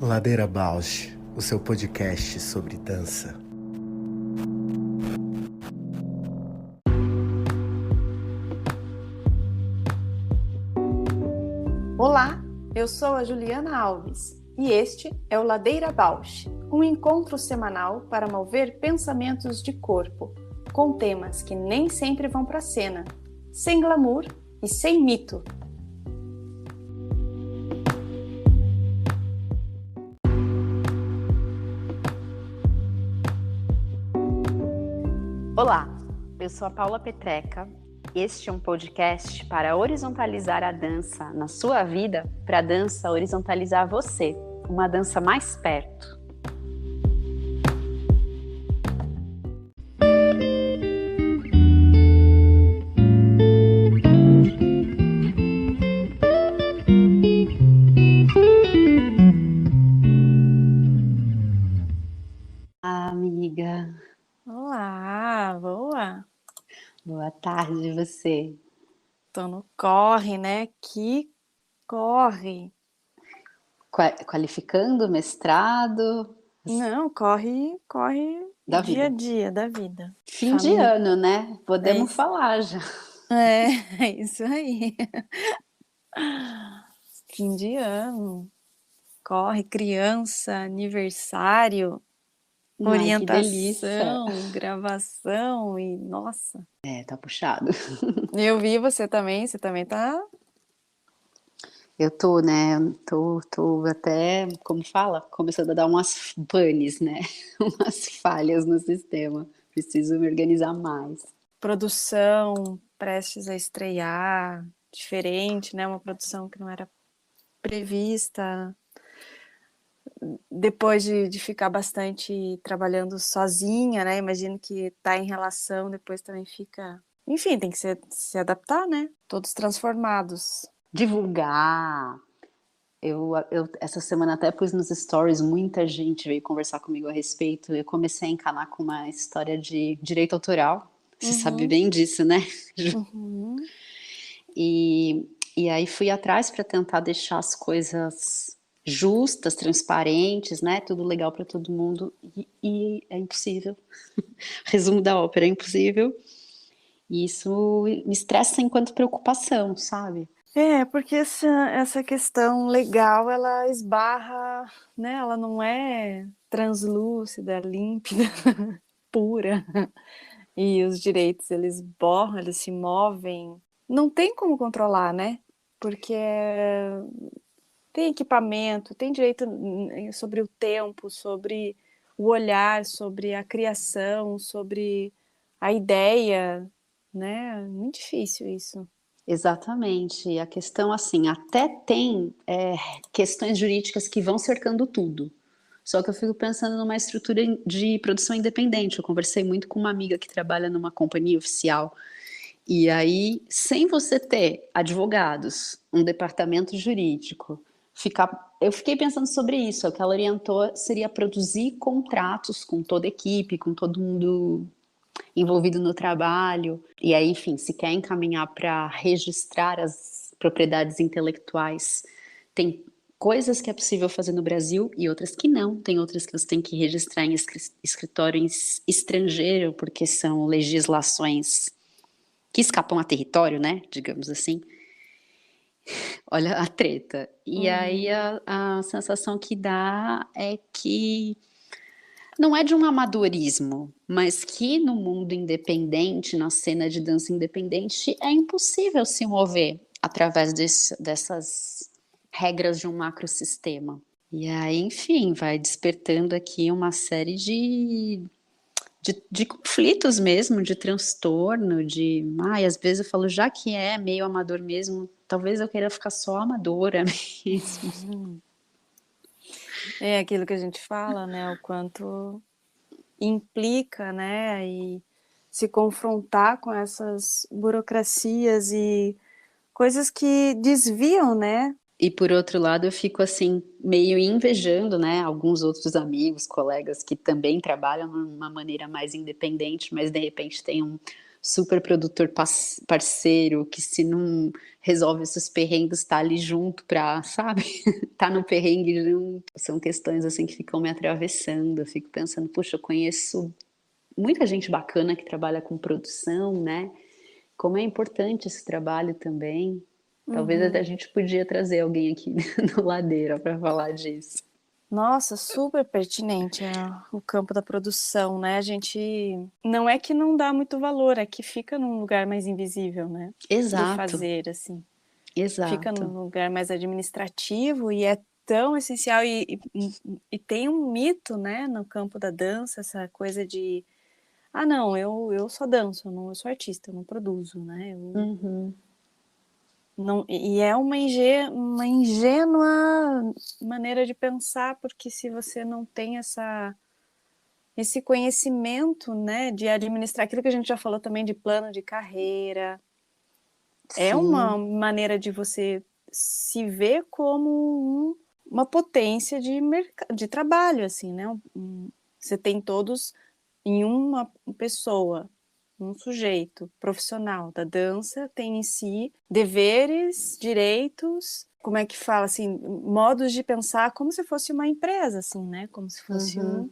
Ladeira Bausch, o seu podcast sobre dança. Olá, eu sou a Juliana Alves e este é o Ladeira Bausch, um encontro semanal para mover pensamentos de corpo, com temas que nem sempre vão para a cena, sem glamour e sem mito. Olá, eu sou a Paula Petreca. Este é um podcast para horizontalizar a dança na sua vida, para a dança horizontalizar você, uma dança mais perto. Amiga. Olá, boa. Boa tarde, você. Tô no corre, né? Que corre. Qualificando, mestrado? Não, corre Da dia a vida. dia da vida. Fim de ano, né? Podemos isso. falar já. É isso aí. Fim de ano. Corre, criança, aniversário, Ai, que delícia. orientação, gravação e nossa. Tá puxado. Eu vi você também tá. Eu tô, né? Tô até, como fala? Começando a dar umas panes, né? Umas falhas no sistema. Preciso me organizar mais. Produção prestes a estrear, diferente, né? Uma produção que não era prevista. Depois de ficar bastante trabalhando sozinha, né? Imagino que tá em relação, depois também fica. Enfim, tem que se adaptar, né? Todos transformados. Divulgar. Eu essa semana até pus nos stories, muita gente veio conversar comigo a respeito. Eu comecei a encanar com uma história de direito autoral. Você sabe bem disso, né? Uhum. E aí fui atrás para tentar deixar as coisas justas, transparentes, né? Tudo legal para todo mundo. E é impossível. Resumo da ópera, é impossível. E isso me estressa enquanto preocupação, sabe? Porque essa questão legal, ela esbarra, né? Ela não é translúcida, límpida, pura. E os direitos, eles borram, eles se movem. Não tem como controlar, né? Porque tem equipamento, tem direito sobre o tempo, sobre o olhar, sobre a criação, sobre a ideia, né? Muito difícil isso. Exatamente. A questão, assim, até tem questões jurídicas que vão cercando tudo. Só que eu fico pensando numa estrutura de produção independente. Eu conversei muito com uma amiga que trabalha numa companhia oficial. E aí, sem você ter advogados, um departamento jurídico, eu fiquei pensando sobre isso. O que ela orientou seria produzir contratos com toda a equipe, com todo mundo envolvido no trabalho. E aí, enfim, se quer encaminhar para registrar as propriedades intelectuais, tem coisas que é possível fazer no Brasil e outras que não. Tem outras que você tem que registrar em escritório estrangeiro, porque são legislações que escapam a território, né? Digamos assim. Olha a treta. E aí a sensação que dá é que não é de um amadorismo, mas que no mundo independente, na cena de dança independente, é impossível se mover através dessas regras de um macrosistema. E aí, enfim, vai despertando aqui uma série de conflitos mesmo, de transtorno, às vezes eu falo, já que é meio amador mesmo, talvez eu queira ficar só amadora mesmo. É aquilo que a gente fala, né? O quanto implica, né? E se confrontar com essas burocracias e coisas que desviam, né? E por outro lado, eu fico assim, meio invejando, né, alguns outros amigos, colegas que também trabalham de uma maneira mais independente, mas de repente têm um super produtor parceiro, que se não resolve esses perrengues, tá ali junto pra, sabe? Tá no perrengue junto. São questões assim que ficam me atravessando. Eu fico pensando, puxa, eu conheço muita gente bacana que trabalha com produção, né? Como é importante esse trabalho também. Talvez até a Uhum. gente podia trazer alguém aqui no Ladeira para falar disso. Nossa, super pertinente o campo da produção, né? A gente não é que não dá muito valor, é que fica num lugar mais invisível, né? Do Exato, fazer, assim. Fica exato. num lugar mais administrativo e é tão essencial. E tem um mito, né, no campo da dança, essa coisa de não, eu só danço, eu sou artista, eu não produzo, né? Uhum. Não, e é uma ingênua maneira de pensar, porque se você não tem esse conhecimento, né, de administrar aquilo que a gente já falou também de plano de carreira, é uma Sim, maneira de você se ver como uma potência de trabalho, assim, né? Você tem todos em uma pessoa, um sujeito profissional da dança, tem em si deveres, direitos, como é que fala, assim, modos de pensar como se fosse uma empresa, assim, né? Como se fosse uhum.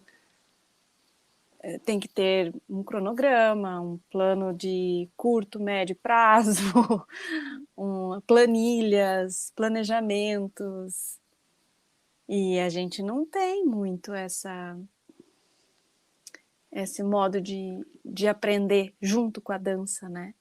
tem que ter um cronograma, um plano de curto, médio prazo, planilhas, planejamentos. E a gente não tem muito esse modo de aprender junto com a dança, né?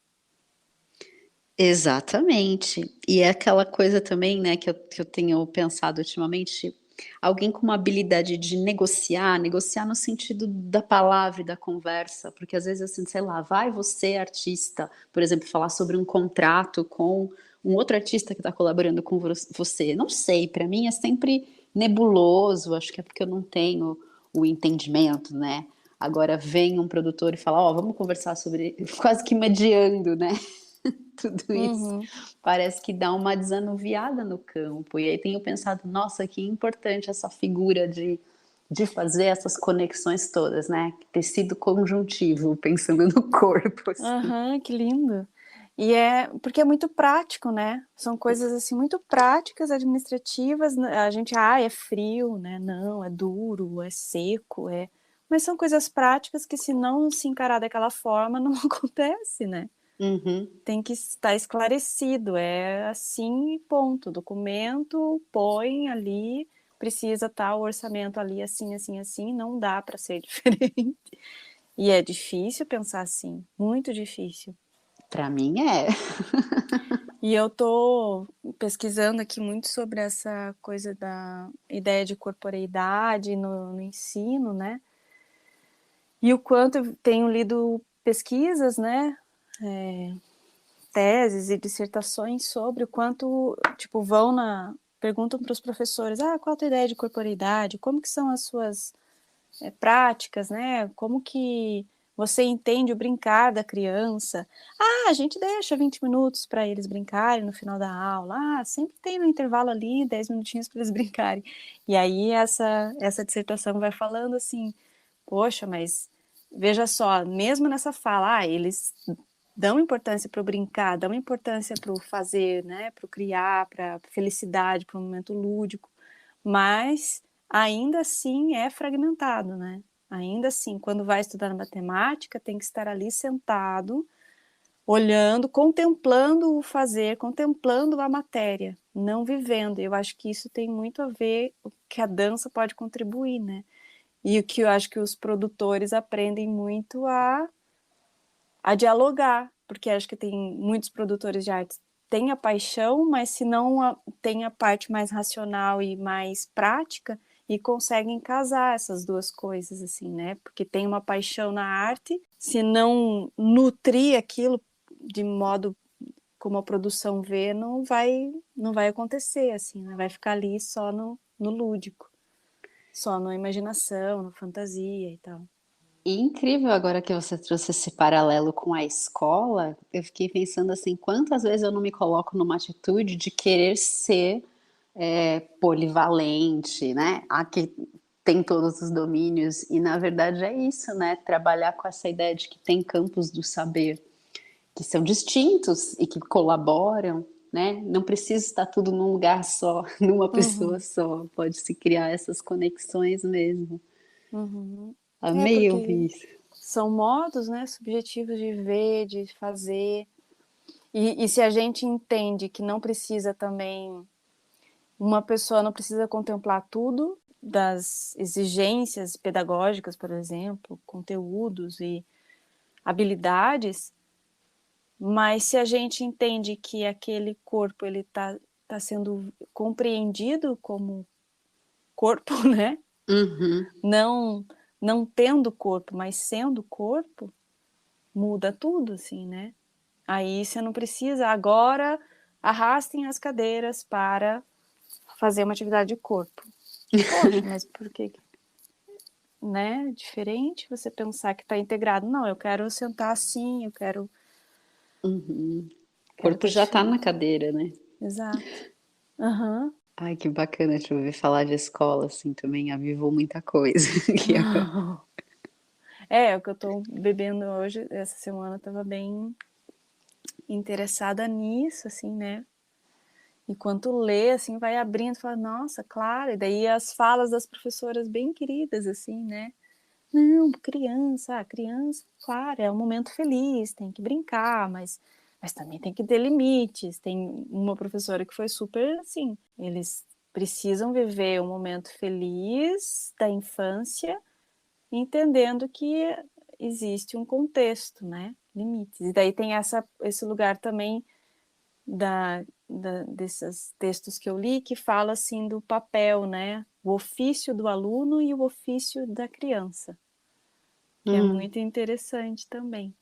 Exatamente. E é aquela coisa também, né, que eu tenho pensado ultimamente, alguém com uma habilidade de negociar, negociar no sentido da palavra e da conversa, porque às vezes assim, sei lá, vai você, artista, por exemplo, falar sobre um contrato com um outro artista que está colaborando com você. Não sei, para mim é sempre nebuloso, acho que é porque eu não tenho o entendimento, né? Agora vem um produtor e fala, ó, vamos conversar sobre, quase que mediando, né? Tudo isso Uhum. parece que dá uma desanuviada no campo. E aí tenho pensado, nossa, que importante essa figura de fazer essas conexões todas, né? Tecido conjuntivo, pensando no corpo, assim. Aham, que lindo. E porque é muito prático, né? São coisas assim muito práticas, administrativas. A gente, é frio, né? Não, é duro, é seco, mas são coisas práticas que se não se encarar daquela forma não acontece, né? Uhum. Tem que estar esclarecido, é assim e ponto. Documento, põe ali, precisa estar o orçamento ali assim, assim, assim, não dá para ser diferente. E é difícil pensar assim, muito difícil. Para mim é. E eu tô pesquisando aqui muito sobre essa coisa da ideia de corporeidade no ensino, né? E o quanto eu tenho lido pesquisas, né? Teses e dissertações sobre o quanto, tipo, perguntam para os professores, qual a tua ideia de corporeidade? Como que são as suas práticas, né? Como que você entende o brincar da criança? A gente deixa 20 minutos para eles brincarem no final da aula. Sempre tem no intervalo ali 10 minutinhos para eles brincarem. E aí essa dissertação vai falando assim, poxa, mas veja só, mesmo nessa fala, eles dão importância para o brincar, dão importância para o fazer, né? Para o criar, para a felicidade, para o momento lúdico, mas ainda assim é fragmentado, né? Ainda assim, quando vai estudar matemática, tem que estar ali sentado, olhando, contemplando o fazer, contemplando a matéria, não vivendo. Eu acho que isso tem muito a ver com o que a dança pode contribuir, né? E o que eu acho que os produtores aprendem muito a dialogar, porque acho que tem muitos produtores de artes têm a paixão, mas se não tem a parte mais racional e mais prática e conseguem casar essas duas coisas, assim, né? Porque tem uma paixão na arte, se não nutrir aquilo de modo como a produção vê, não vai acontecer, assim, né? Vai ficar ali só no lúdico, só na imaginação, na fantasia e tal. E incrível agora que você trouxe esse paralelo com a escola, eu fiquei pensando assim, quantas vezes eu não me coloco numa atitude de querer ser polivalente, né? Aqui tem todos os domínios, e na verdade é isso, né? Trabalhar com essa ideia de que tem campos do saber. que são distintos e que colaboram, né? Não precisa estar tudo num lugar só, numa pessoa Uhum, só. Pode-se criar essas conexões mesmo. uhum. É Amei ouvir porque isso. são modos, né, subjetivos de ver, de fazer. E se a gente entende que não precisa também, uma pessoa não precisa contemplar tudo das exigências pedagógicas, por exemplo, conteúdos e habilidades, mas se a gente entende que aquele corpo ele tá sendo compreendido como corpo, né? Uhum. Não, não tendo corpo, mas sendo corpo, muda tudo, assim, né? Aí você não precisa, agora arrastem as cadeiras para fazer uma atividade de corpo. Poxa, mas por que, né? Diferente você pensar que está integrado. Não, eu quero sentar assim, eu quero, Uhum. O quero corpo estar já está na diferente. cadeira, né? Exato. Aham. Ai, que bacana te ouvir falar de escola, assim, também avivou muita coisa aqui agora. É, o que eu estou bebendo hoje, essa semana, eu estava bem interessada nisso, assim, né? Enquanto lê, assim, vai abrindo, fala, nossa, claro. E daí as falas das professoras bem queridas, assim, né? Não, criança, claro, é um momento feliz, tem que brincar, mas também tem que ter limites. Tem uma professora que foi super assim, eles precisam viver um momento feliz da infância, entendendo que existe um contexto, né? Limites. E daí tem esse lugar também desses textos que eu li que fala assim do papel, né? O ofício do aluno e o ofício da criança, que é Hum, muito interessante também.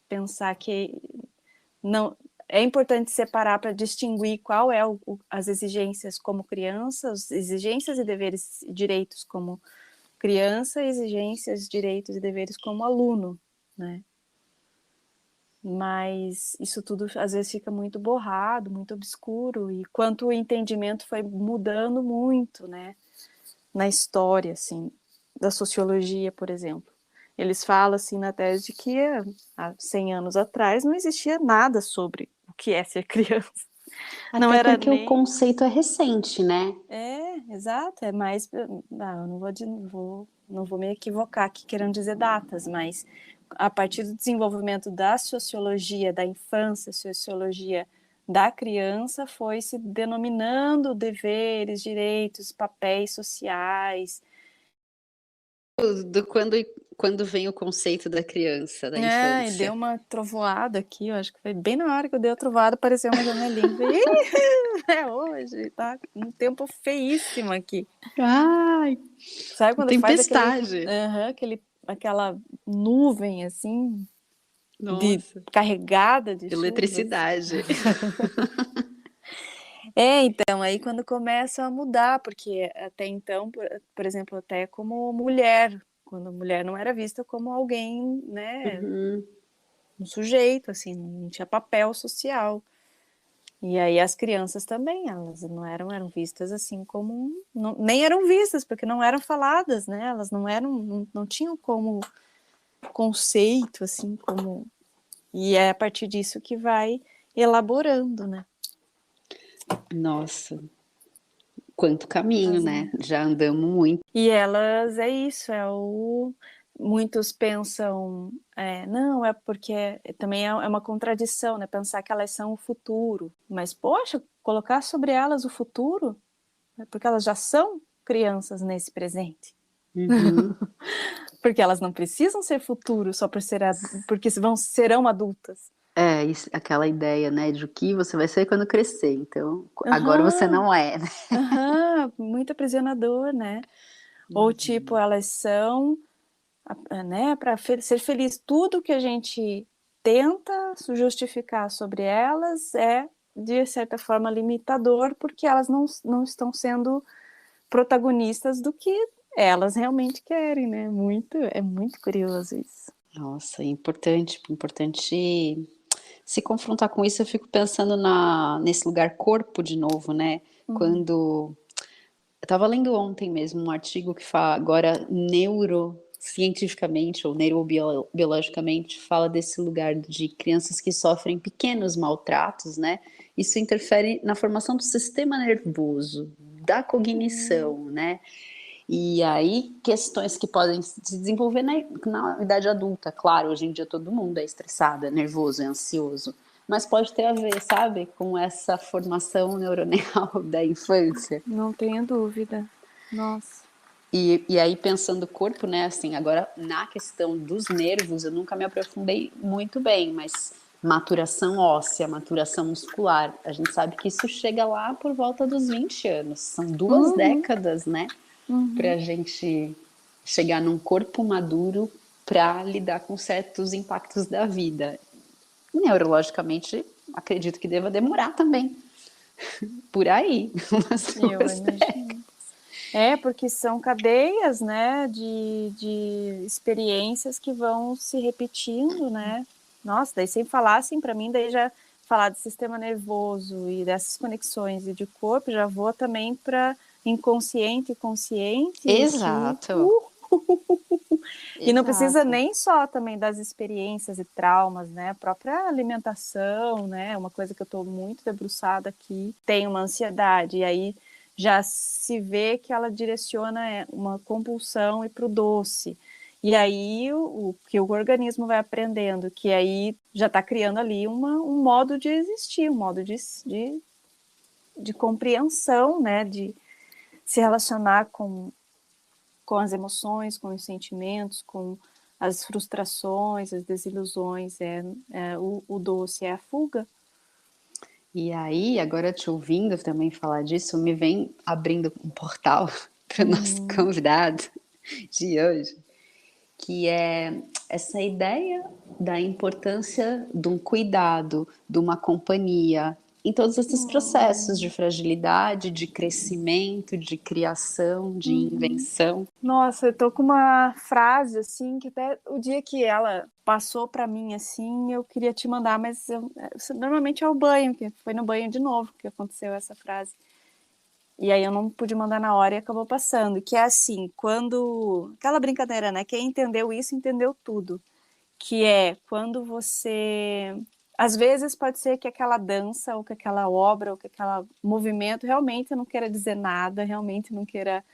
Pensar que não é importante separar para distinguir qual é as exigências como criança, as exigências e deveres e direitos como criança, exigências, direitos e deveres como aluno, né? Mas isso tudo às vezes fica muito borrado, muito obscuro, e quanto o entendimento foi mudando muito, né, na história, assim, da sociologia, por exemplo. Eles falam, assim, na tese de que há 100 anos atrás não existia nada sobre o que é ser criança. Não até era porque o nem... conceito é recente, né? É, exato, é mais... eu não vou me equivocar aqui querendo dizer datas, mas a partir do desenvolvimento da sociologia da infância, sociologia da criança, foi se denominando deveres, direitos, papéis sociais. Do quando vem o conceito da criança, da É, e deu infância. uma trovoada aqui, eu acho que foi bem na hora que eu dei a trovoada, apareceu uma janelinha, falei, é hoje, tá um tempo feíssimo aqui. Ai, Sabe quando faz tempestade. aquela nuvem, assim, de Nossa, carregada de chuvas? eletricidade. É, então, aí quando começa a mudar, porque até então, por exemplo, até como mulher, quando a mulher não era vista como alguém, né, Uhum. um sujeito, assim, não tinha papel social. E aí as crianças também, elas não eram vistas assim como, nem eram vistas, porque não eram faladas, né, elas não tinham como conceito, assim, como... E é a partir disso que vai elaborando, né. Nossa, quanto caminho, né? Fazendo. Já andamos muito. E elas, é isso, muitos pensam, não, é porque também é uma contradição, né, pensar que elas são o futuro, mas, poxa, colocar sobre elas o futuro, né, porque elas já são crianças nesse presente, Uhum. porque elas não precisam ser futuro só porque serão adultas. É, aquela ideia, né, de o que você vai ser quando crescer. Então, agora você Aham, não é, né? aham, muito aprisionador, né? Ou tipo, elas são, né, para ser feliz. Tudo que a gente tenta justificar sobre elas é, de certa forma, limitador, porque elas não estão sendo protagonistas do que elas realmente querem, né? É muito curioso isso. Nossa, é importante se confrontar com isso. Eu fico pensando nesse lugar corpo de novo, né? Quando eu estava lendo ontem mesmo um artigo que fala agora neuro cientificamente ou neurobiologicamente fala desse lugar de crianças que sofrem pequenos maltratos, né? Isso interfere na formação do sistema nervoso, da cognição, né? E aí, questões que podem se desenvolver na idade adulta. Claro, hoje em dia todo mundo é estressado, é nervoso, é ansioso. Mas pode ter a ver, sabe, com essa formação neuronal da infância. Não tenho dúvida. Nossa. E aí, pensando o corpo, né, assim, agora na questão dos nervos, eu nunca me aprofundei muito bem, mas maturação óssea, maturação muscular, a gente sabe que isso chega lá por volta dos 20 anos. São 2 décadas, né, para a gente chegar num corpo maduro para lidar com certos impactos da vida. Neurologicamente, acredito que deva demorar também. Por aí, umas Eu 2 décadas. imagino. Porque são cadeias, né, de experiências que vão se repetindo, né? Nossa, daí sem falar, assim, para mim, daí já falar de sistema nervoso e dessas conexões e de corpo, já vou também para inconsciente e consciente. Exato. E não precisa Exato. nem só também das experiências e traumas, né? A própria alimentação, né? Uma coisa que eu estou muito debruçada aqui. Tem uma ansiedade, e aí já se vê que ela direciona uma compulsão e para o doce. E aí o que o organismo vai aprendendo, que aí já está criando ali um modo de existir, um modo de compreensão, né? De se relacionar com as emoções, com os sentimentos, com as frustrações, as desilusões, o doce é a fuga. E aí, agora te ouvindo também falar disso, me vem abrindo um portal para o nosso convidado de hoje, que é essa ideia da importância de um cuidado, de uma companhia, em todos esses processos de fragilidade, de crescimento, de criação, de invenção. Nossa, eu tô com uma frase, assim, que até o dia que ela passou para mim, assim, eu queria te mandar, mas normalmente é o banho, que foi no banho de novo que aconteceu essa frase. E aí eu não pude mandar na hora e acabou passando, que é assim, quando... Aquela brincadeira, né? Quem entendeu isso, entendeu tudo. Que é quando você... Às vezes pode ser que aquela dança, ou que aquela obra, ou que aquele movimento realmente não queira dizer nada, realmente não queira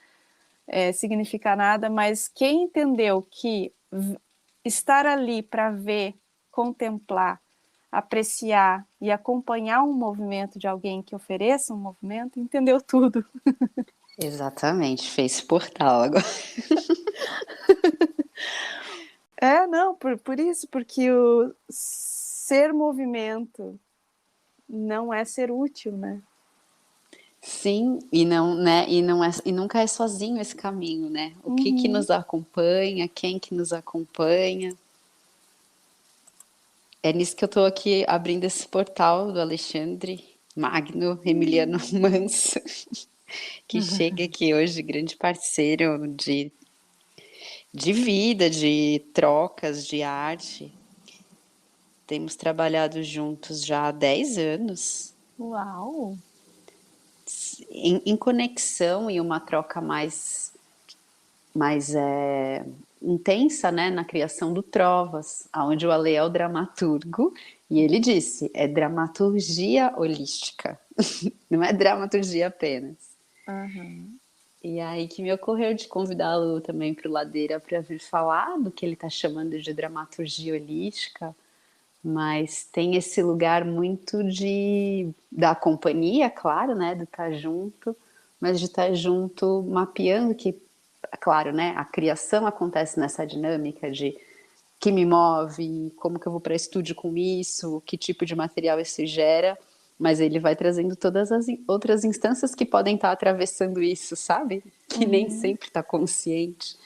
significar nada, mas quem entendeu que estar ali para ver, contemplar, apreciar e acompanhar um movimento de alguém que ofereça um movimento, entendeu tudo. Exatamente, fez portal agora. Não, por isso, porque o ser movimento não é ser útil, né? Sim, e não, né? E não é, e nunca é sozinho esse caminho, né? O que nos acompanha, quem que nos acompanha. É nisso que eu estou aqui abrindo esse portal do Alexandre Magno Emiliano Manso, que chega aqui hoje, grande parceiro de vida, de trocas, de arte. Temos trabalhado juntos já há 10 anos. Uau! Em conexão e uma troca mais intensa, né, na criação do Trovas, onde o Ale é o dramaturgo, e ele disse, é dramaturgia holística, não é dramaturgia apenas. E aí que me ocorreu de convidá-lo também para o Ladeira para vir falar do que ele está chamando de dramaturgia holística, mas tem esse lugar muito da companhia, claro, né, do estar junto, mas de estar junto mapeando que, claro, né, a criação acontece nessa dinâmica de que me move, como que eu vou para estúdio com isso, que tipo de material isso gera, mas ele vai trazendo todas as outras instâncias que podem estar atravessando isso, sabe? Que nem sempre está consciente,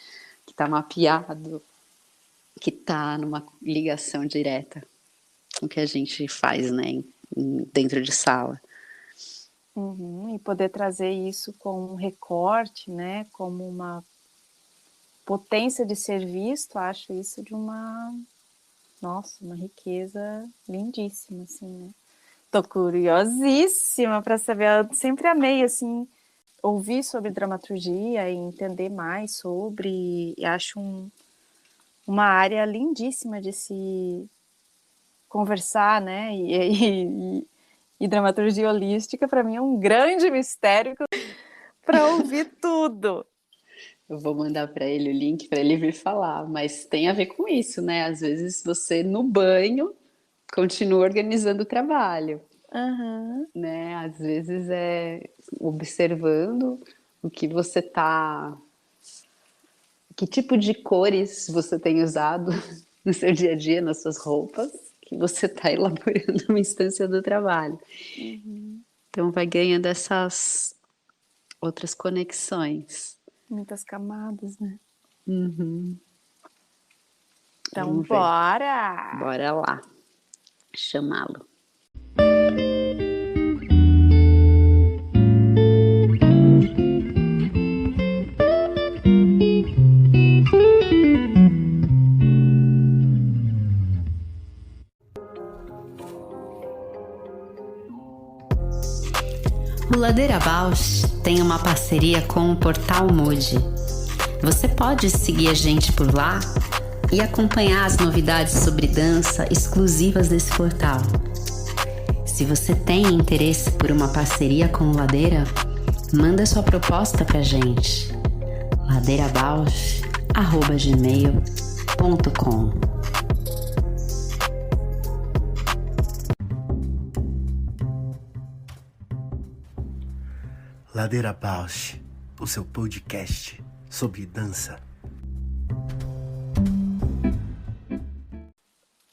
que está mapeado, que está numa ligação direta com o que a gente faz, né, dentro de sala. E poder trazer isso como um recorte, né, como uma potência de ser visto, acho isso de uma riqueza lindíssima, assim, né? Tô curiosíssima para saber, eu sempre amei, assim, ouvir sobre dramaturgia e entender mais sobre, e acho uma área lindíssima de se conversar, né? E dramaturgia holística, para mim, é um grande mistério para ouvir tudo. Eu vou mandar para ele o link para ele vir falar, mas tem a ver com isso, né? Às vezes você no banho continua organizando o trabalho, Uhum. né? Às vezes é observando o que você tá, que tipo de cores você tem usado no seu dia a dia, nas suas roupas, que você está elaborando uma instância do trabalho. Uhum. Então vai ganhando essas outras conexões. Muitas camadas, né? Uhum. Então, Vamos ver. bora! Bora lá chamá-lo. O Ladeira Bausch tem uma parceria com o Portal Mood. Você pode seguir a gente por lá e acompanhar as novidades sobre dança exclusivas desse portal. Se você tem interesse por uma parceria com o Ladeira, manda sua proposta pra gente. ladeirabausch@gmail.com. Ladeira Bausch, o seu podcast sobre dança.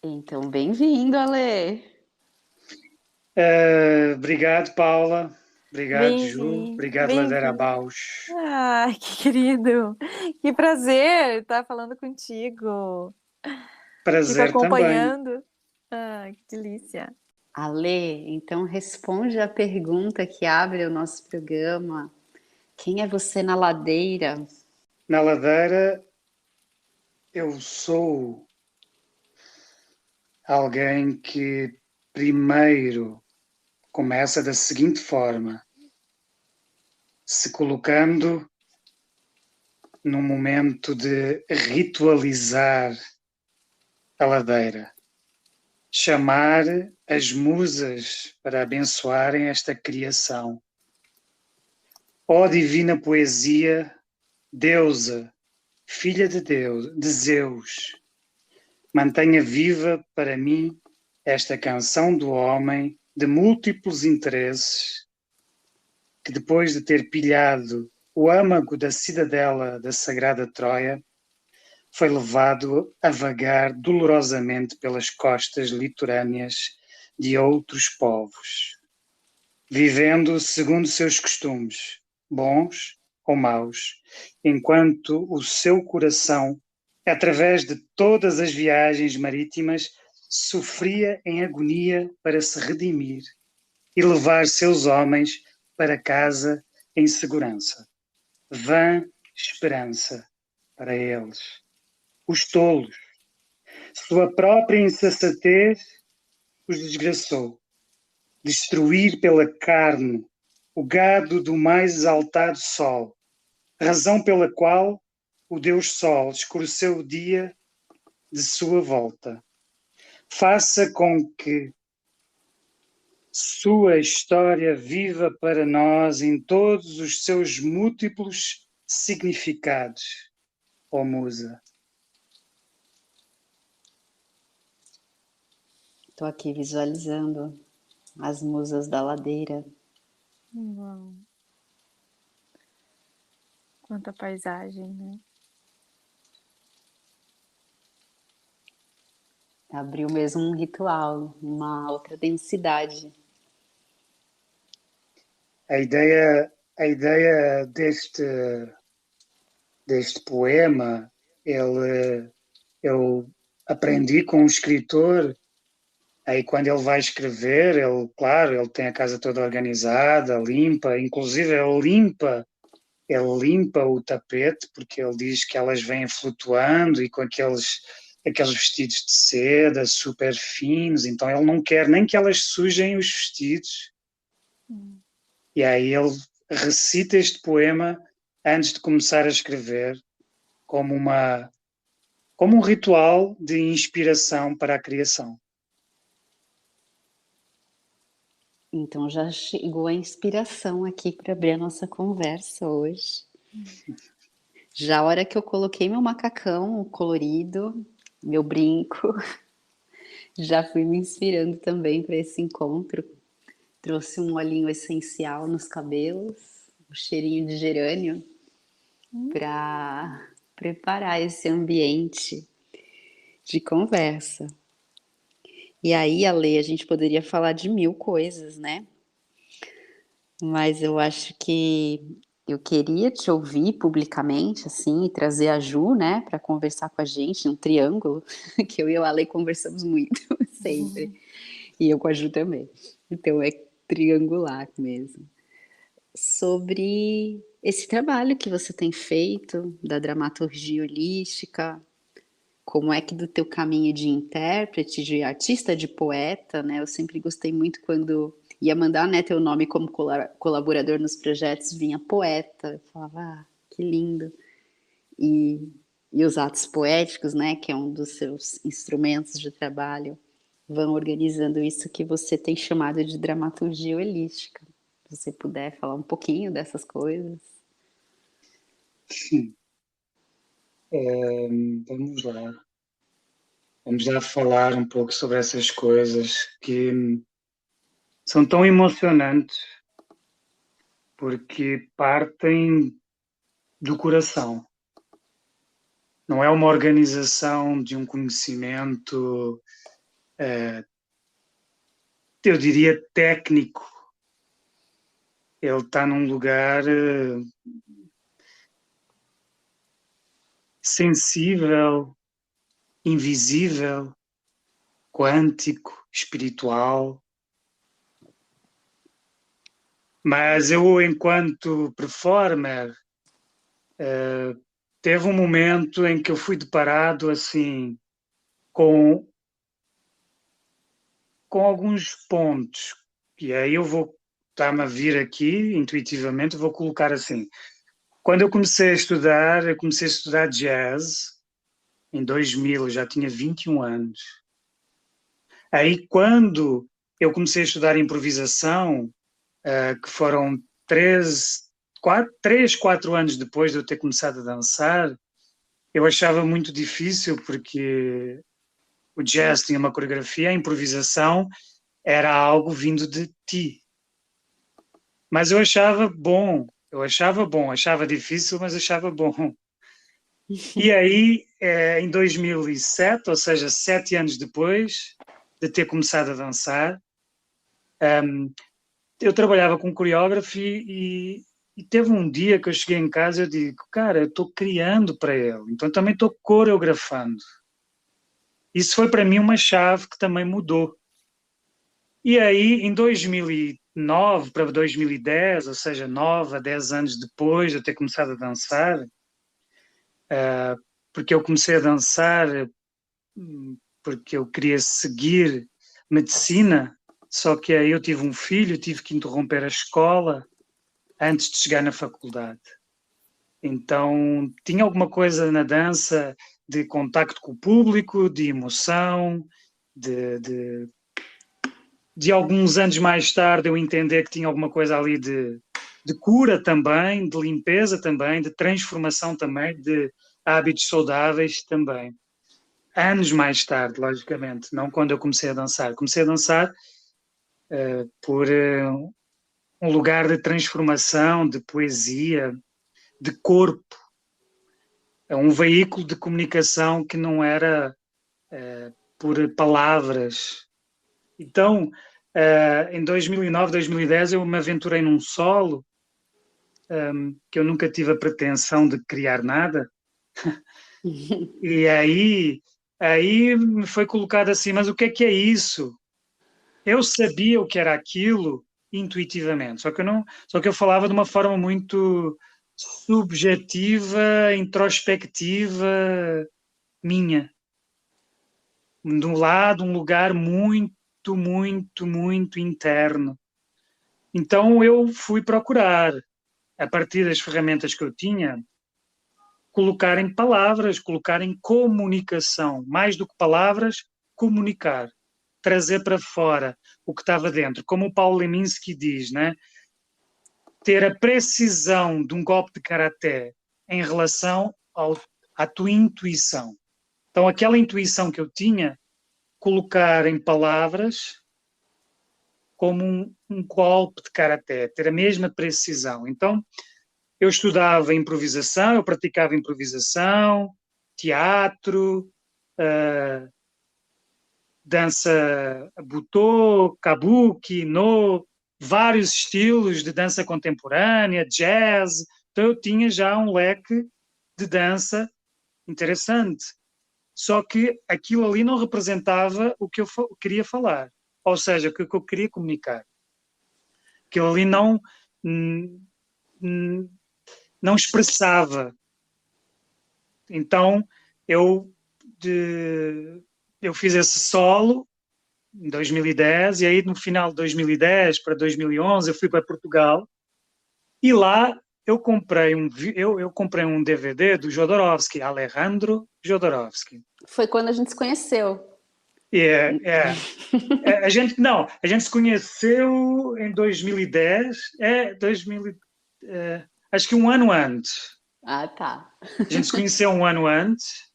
Então, bem-vindo, Ale! Obrigado, Paula. Obrigado, Ju. Bem-vindo, Obrigado, Ladeira bem-vindo. Bausch. Ai, que querido! Que prazer estar falando contigo. Fico Prazer também. acompanhando. Ai, que delícia. Ale, então responde a pergunta que abre o nosso programa. Quem é você na ladeira? Na Ladeira, eu sou alguém que primeiro começa da seguinte forma, se colocando num momento de ritualizar a Ladeira. Chamar as musas para abençoarem esta criação. Ó divina poesia, deusa, filha de Deus, de Zeus, mantenha viva para mim esta canção do homem de múltiplos interesses, que depois de ter pilhado o âmago da cidadela da sagrada Troia, foi levado a vagar dolorosamente pelas costas litorâneas de outros povos, vivendo segundo seus costumes, bons ou maus, enquanto o seu coração, através de todas as viagens marítimas, sofria em agonia para se redimir e levar seus homens para casa em segurança. Vã esperança para eles. Os tolos, sua própria insensatez os desgraçou. Destruir pela carne o gado do mais exaltado sol, razão pela qual o Deus Sol escureceu o dia de sua volta. Faça com que sua história viva para nós em todos os seus múltiplos significados, ó musa. Estou aqui visualizando as musas da ladeira. Uau. Quanta paisagem, né? Abriu mesmo um ritual, uma outra densidade. A ideia deste poema, eu aprendi com um escritor. Aí quando ele vai escrever, ele tem a casa toda organizada, limpa, inclusive ele limpa o tapete, porque ele diz que elas vêm flutuando e com aqueles vestidos de seda super finos, então ele não quer nem que elas sujem os vestidos. E aí ele recita este poema antes de começar a escrever, como como um ritual de inspiração para a criação. Então já chegou a inspiração aqui para abrir a nossa conversa hoje. Já a hora que eu coloquei meu macacão colorido, meu brinco, já fui me inspirando também para esse encontro. Trouxe um olhinho essencial nos cabelos, um cheirinho de gerânio, para preparar esse ambiente de conversa. E aí, Ale, a gente poderia falar de 1000 coisas, né? Mas eu acho que eu queria te ouvir publicamente, assim, e trazer a Ju, né, para conversar com a gente, um triângulo, que eu e o Ale conversamos muito, sempre. E eu com a Ju também. Então é triangular mesmo. Sobre esse trabalho que você tem feito da dramaturgia holística, como é que do teu caminho de intérprete, de artista, de poeta, né? Eu sempre gostei muito quando ia mandar, né, teu nome como colaborador nos projetos, vinha poeta. Eu falava, ah, que lindo. E os atos poéticos, né, que é um dos seus instrumentos de trabalho, vão organizando isso que você tem chamado de dramaturgia holística. Se você puder falar um pouquinho dessas coisas. Sim. Vamos lá. Vamos lá falar um pouco sobre essas coisas que são tão emocionantes porque partem do coração. Não é uma organização de um conhecimento, eu diria, técnico. Ele está num lugar sensível, invisível, quântico, espiritual. Mas eu, enquanto performer, teve um momento em que eu fui deparado assim com alguns pontos. E aí eu vou estar-me a vir aqui, intuitivamente, vou colocar assim. Quando eu comecei a estudar jazz em 2000, eu já tinha 21 anos. Aí quando eu comecei a estudar improvisação, que foram 4 anos depois de eu ter começado a dançar, eu achava muito difícil porque o jazz tinha uma coreografia, a improvisação era algo vindo de ti. Mas eu achava bom, achava difícil, mas achava bom. E aí, em 2007, ou seja, 7 anos depois de ter começado a dançar, eu trabalhava com coreógrafo e teve um dia que eu cheguei em casa e eu digo, cara, eu estou criando para ele, então também estou coreografando. Isso foi para mim uma chave que também mudou. E aí, em 2009 para 2010, ou seja, 9 a 10 anos depois de eu ter começado a dançar, porque eu comecei a dançar porque eu queria seguir medicina, só que aí eu tive um filho, tive que interromper a escola antes de chegar na faculdade. Então, tinha alguma coisa na dança de contacto com o público, de emoção, de alguns anos mais tarde eu entender que tinha alguma coisa ali de cura também, de limpeza também, de transformação também, de hábitos saudáveis também. Anos mais tarde, logicamente, não quando eu comecei a dançar. Comecei a dançar por um lugar de transformação, de poesia, de corpo. É um veículo de comunicação que não era por palavras. Então, em 2009, 2010, eu me aventurei num solo que eu nunca tive a pretensão de criar nada. E aí me foi colocado assim, mas o que é isso? Eu sabia o que era aquilo intuitivamente, só que eu falava de uma forma muito subjetiva, introspectiva, minha. De um lado, um lugar muito, muito, muito interno. Então eu fui procurar, a partir das ferramentas que eu tinha, colocar em palavras, colocar em comunicação, mais do que palavras, comunicar, trazer para fora o que estava dentro. Como o Paulo Leminski diz, né? Ter a precisão de um golpe de karaté em relação à tua intuição. Então, aquela intuição que eu tinha, colocar em palavras como um golpe de karaté, ter a mesma precisão. Então, eu estudava improvisação, eu praticava improvisação, teatro, dança butô, kabuki, no, vários estilos de dança contemporânea, jazz. Então eu tinha já um leque de dança interessante. Só que aquilo ali não representava o que eu queria falar. Ou seja, o que eu queria comunicar. Aquilo ali não expressava. Então eu fiz esse solo em 2010 e aí no final de 2010 para 2011 eu fui para Portugal e lá eu comprei um DVD do Jodorowsky, Alejandro Jodorowsky. Foi quando a gente se conheceu. A gente se conheceu em 2010, acho que um ano antes. Ah, tá. A gente se conheceu um ano antes.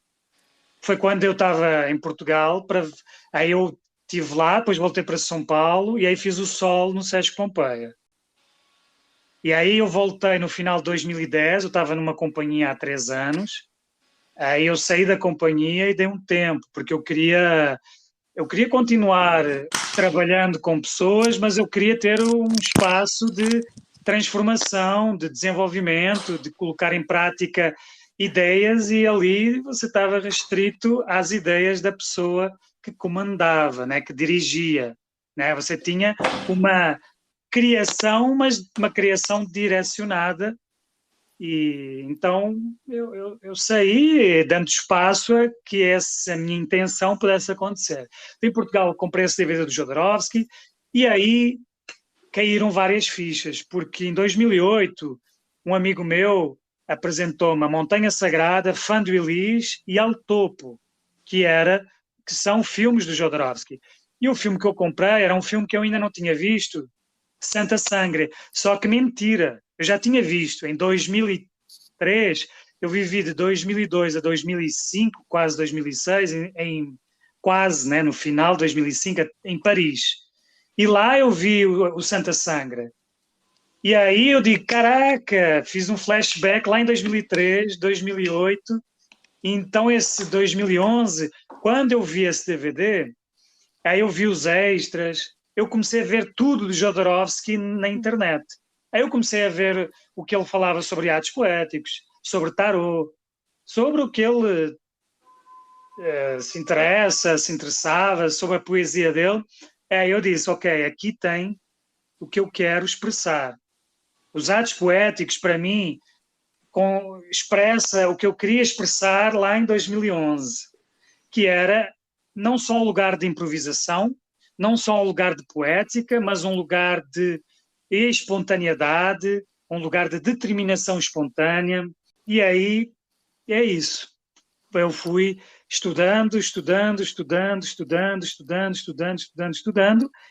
Foi quando eu estava em Portugal, aí eu estive lá, depois voltei para São Paulo e aí fiz o solo no Sesc Pompeia. E aí eu voltei no final de 2010, eu estava numa companhia há 3 anos, aí eu saí da companhia e dei um tempo, porque eu queria continuar trabalhando com pessoas, mas eu queria ter um espaço de transformação, de desenvolvimento, de colocar em prática ideias, e ali você estava restrito às ideias da pessoa que comandava, né, que dirigia, né? Você tinha uma criação, mas uma criação direcionada, e então eu saí dando espaço a que essa minha intenção pudesse acontecer. Em Portugal comprei esse DVD do Jodorowsky e aí caíram várias fichas, porque em 2008 um amigo meu apresentou-me a Montanha Sagrada, Fã do Elis e Al Topo, que são filmes do Jodorowsky. E o filme que eu comprei era um filme que eu ainda não tinha visto, Santa Sangre. Só que mentira, eu já tinha visto em 2003, eu vivi de 2002 a 2005, quase 2006, quase, né, no final de 2005, em Paris. E lá eu vi o Santa Sangre. E aí eu digo, caraca, fiz um flashback lá em 2003, 2008. E então esse 2011, quando eu vi esse DVD, aí eu vi os extras, eu comecei a ver tudo de Jodorowsky na internet. Aí eu comecei a ver o que ele falava sobre atos poéticos, sobre tarô, sobre o que ele se interessava, sobre a poesia dele. Aí eu disse, ok, aqui tem o que eu quero expressar. Os atos poéticos, para mim, expressa o que eu queria expressar lá em 2011, que era não só um lugar de improvisação, não só um lugar de poética, mas um lugar de espontaneidade, um lugar de determinação espontânea. E aí é isso. Eu fui estudando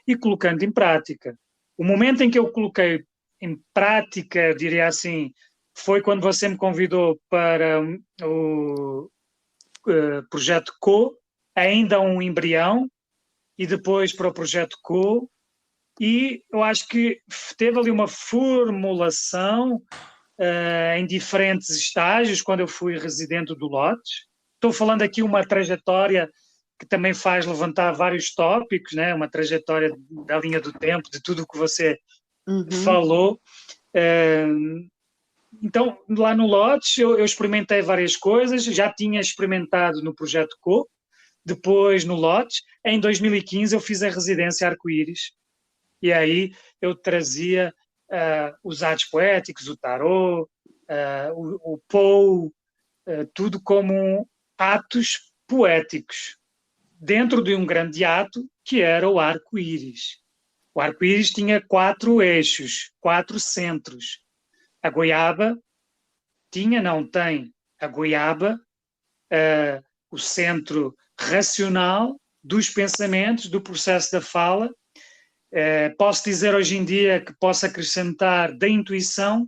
e colocando em prática. O momento em que eu coloquei em prática, diria assim, foi quando você me convidou para o projeto CO, ainda um embrião, e depois para o projeto CO, e eu acho que teve ali uma formulação em diferentes estágios, quando eu fui residente do Lotes. Estou falando aqui uma trajetória que também faz levantar vários tópicos, né? Uma trajetória da linha do tempo, de tudo o que você falou. Então, lá no Lotes, eu experimentei várias coisas, já tinha experimentado no projeto CO, depois no Lotes. Em 2015 eu fiz a residência Arco-Íris, e aí eu trazia os atos poéticos, o tarô, o Poe, tudo como atos poéticos, dentro de um grande ato que era o arco-íris. O arco-íris tinha 4 eixos, 4 centros. A goiaba tem a goiaba, o centro racional dos pensamentos, do processo da fala. Posso dizer hoje em dia que posso acrescentar da intuição,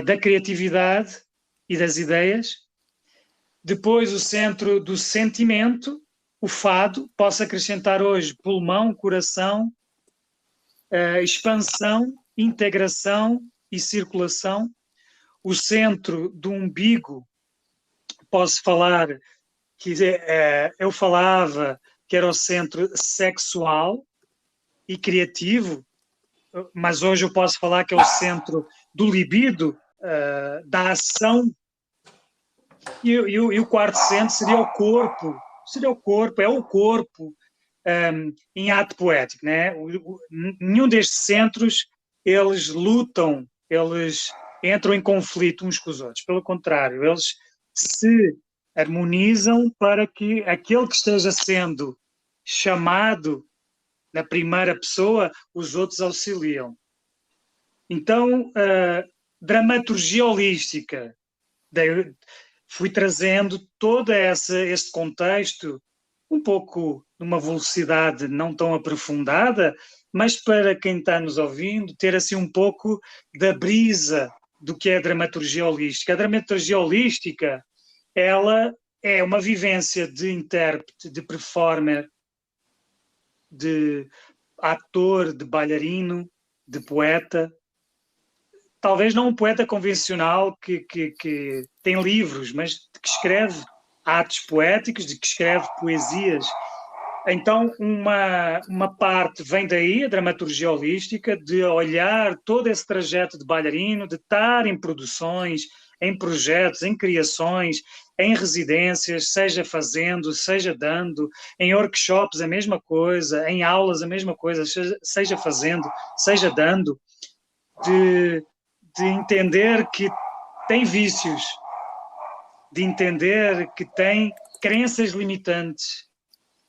da criatividade e das ideias. Depois o centro do sentimento, o fado, posso acrescentar hoje pulmão, coração, expansão, integração e circulação. O centro do umbigo, posso falar que eu falava que era o centro sexual e criativo, mas hoje eu posso falar que é o centro do libido, da ação. E o quarto centro seria o corpo. É o corpo em ato poético, né? Nenhum destes centros, eles lutam, eles entram em conflito uns com os outros. Pelo contrário, eles se harmonizam para que aquele que esteja sendo chamado na primeira pessoa, os outros auxiliam. Então, dramaturgia holística. Fui trazendo todo este contexto, um pouco numa velocidade não tão aprofundada, mas para quem está nos ouvindo, ter assim um pouco da brisa do que é a dramaturgia holística. A dramaturgia holística, ela é uma vivência de intérprete, de performer, de ator, de bailarino, de poeta. Talvez não um poeta convencional que tem livros, mas que escreve atos poéticos, de que escreve poesias. Então, uma parte vem daí, a dramaturgia holística, de olhar todo esse trajeto de bailarino, de estar em produções, em projetos, em criações, em residências, seja fazendo, seja dando, em workshops a mesma coisa, em aulas a mesma coisa, seja fazendo, seja dando, de entender que tem vícios, de entender que tem crenças limitantes,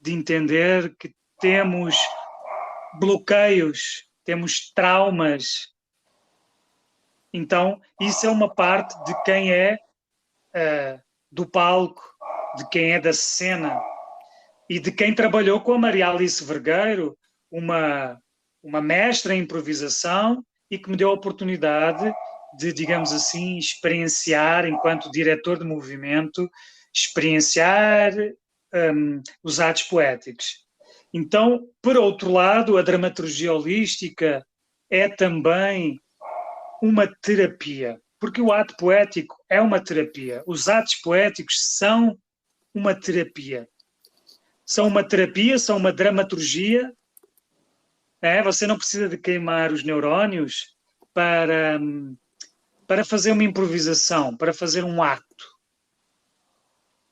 de entender que temos bloqueios, temos traumas. Então, isso é uma parte de quem é do palco, de quem é da cena e de quem trabalhou com a Maria Alice Vergueiro, uma mestra em improvisação e que me deu a oportunidade de, digamos assim, experienciar, enquanto diretor de movimento, experienciar os atos poéticos. Então, por outro lado, a dramaturgia holística é também uma terapia, porque o ato poético é uma terapia. Os atos poéticos são uma terapia. São uma terapia, são uma dramaturgia. Você não precisa de queimar os neurónios para fazer uma improvisação, para fazer um ato.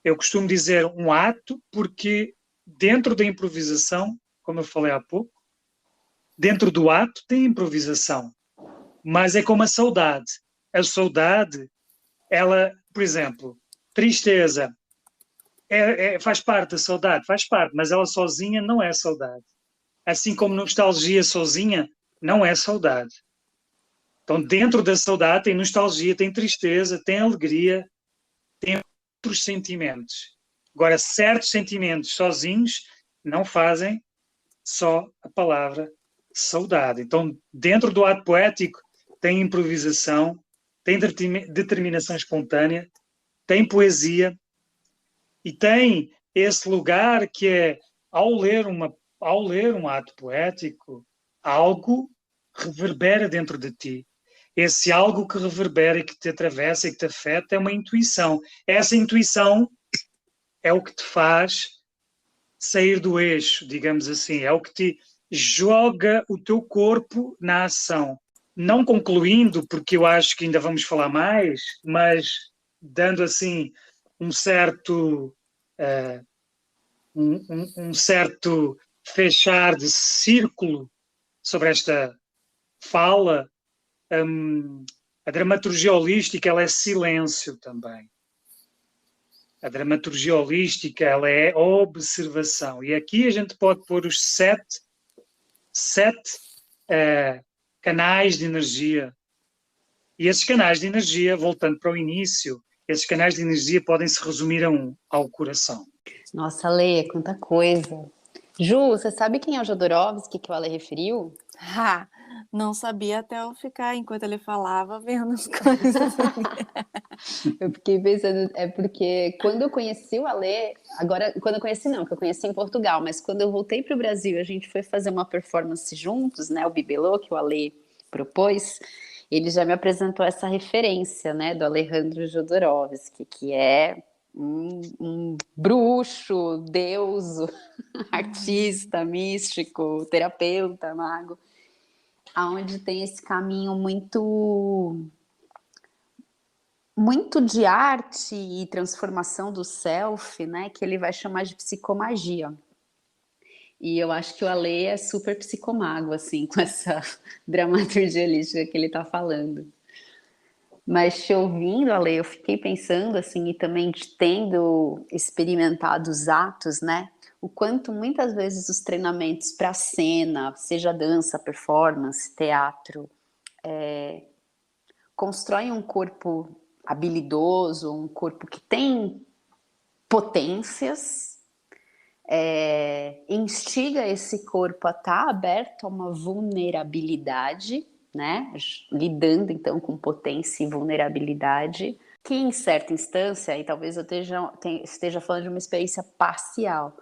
Eu costumo dizer um ato porque dentro da improvisação, como eu falei há pouco, dentro do ato tem improvisação. Mas é como a saudade. A saudade, ela, por exemplo, tristeza, faz parte da saudade, faz parte, mas ela sozinha não é saudade. Assim como nostalgia sozinha não é saudade. Então, dentro da saudade tem nostalgia, tem tristeza, tem alegria, tem outros sentimentos. Agora, certos sentimentos sozinhos não fazem só a palavra saudade. Então, dentro do ato poético tem improvisação, tem determinação espontânea, tem poesia e tem esse lugar que é, ao ler um ato poético, algo reverbera dentro de ti. Esse algo que reverbera e que te atravessa e que te afeta é uma intuição. Essa intuição é o que te faz sair do eixo, digamos assim. É o que te joga o teu corpo na ação. Não concluindo, porque eu acho que ainda vamos falar mais, mas dando assim um certo fechar de círculo sobre esta fala. A dramaturgia holística, ela é silêncio também. A dramaturgia holística, ela é observação. E aqui a gente pode pôr os sete canais de energia. E esses canais de energia, voltando para o início, esses canais de energia podem se resumir a ao coração. Nossa, Lê, quanta coisa. Ju, você sabe quem é o Jodorowsky que o Ale referiu? Ah, não sabia até eu ficar, enquanto ele falava, vendo as coisas. Eu fiquei pensando, é porque quando eu conheci o Ale, agora, quando eu conheci não, que eu conheci em Portugal, mas quando eu voltei para o Brasil, a gente foi fazer uma performance juntos, né, o Bibelô, que o Ale propôs, ele já me apresentou essa referência, né, do Alejandro Jodorowsky, que é um bruxo, deus, artista, místico, terapeuta, mago, aonde tem esse caminho muito de arte e transformação do self, né, que ele vai chamar de psicomagia. E eu acho que o Ale é super psicomago, assim, com essa dramaturgia holística que ele está falando. Mas te ouvindo, Ale, eu fiquei pensando, assim, e também tendo experimentado os atos, né, o quanto muitas vezes os treinamentos para cena, seja dança, performance, teatro, constroem um corpo habilidoso, um corpo que tem potências, instiga esse corpo a estar aberto a uma vulnerabilidade, né? Lidando então com potência e vulnerabilidade, que em certa instância, e talvez eu esteja falando de uma experiência parcial,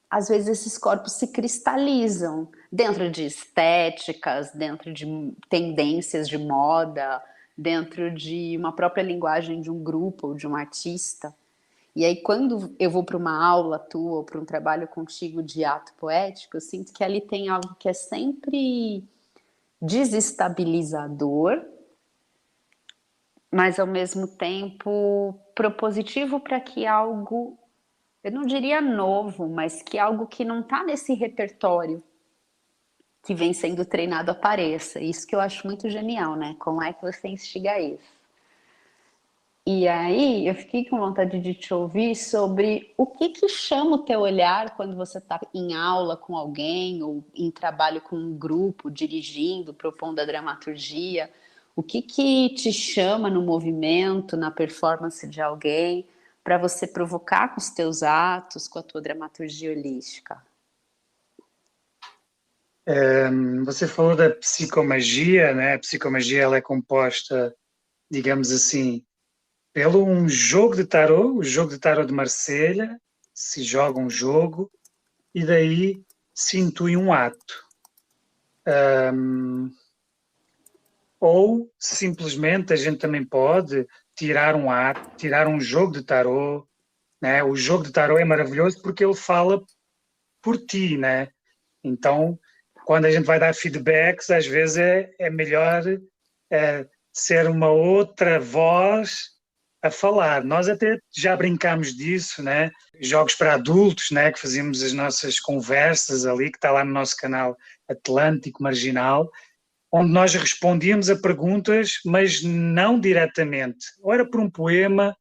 às vezes esses corpos se cristalizam dentro de estéticas, dentro de tendências de moda, dentro de uma própria linguagem de um grupo ou de um artista. E aí, quando eu vou para uma aula tua ou para um trabalho contigo de ato poético, eu sinto que ali tem algo que é sempre desestabilizador, mas ao mesmo tempo propositivo para que algo, eu não diria novo, mas que algo que não está nesse repertório que vem sendo treinado apareça. Isso que eu acho muito genial, né? Como é que você instiga isso? E aí eu fiquei com vontade de te ouvir sobre o que chama o teu olhar quando você está em aula com alguém ou em trabalho com um grupo, dirigindo, propondo a dramaturgia. O que te chama no movimento, na performance de alguém, para você provocar com os teus atos, com a tua dramaturgia holística? Você falou da psicomagia, né? A psicomagia ela é composta, digamos assim, pelo um jogo de tarô, o jogo de tarô de Marselha, se joga um jogo e daí se intui um ato. Ou simplesmente a gente também pode tirar um ato, tirar um jogo de tarô, né? O jogo de tarô é maravilhoso porque ele fala por ti, né? Então, quando a gente vai dar feedbacks, às vezes é melhor ser uma outra voz a falar. Nós até já brincámos disso, né? Jogos para adultos, né? Que fazíamos as nossas conversas ali, que está lá no nosso canal Atlântico Marginal, onde nós respondíamos a perguntas, mas não diretamente. Ou era por um poema,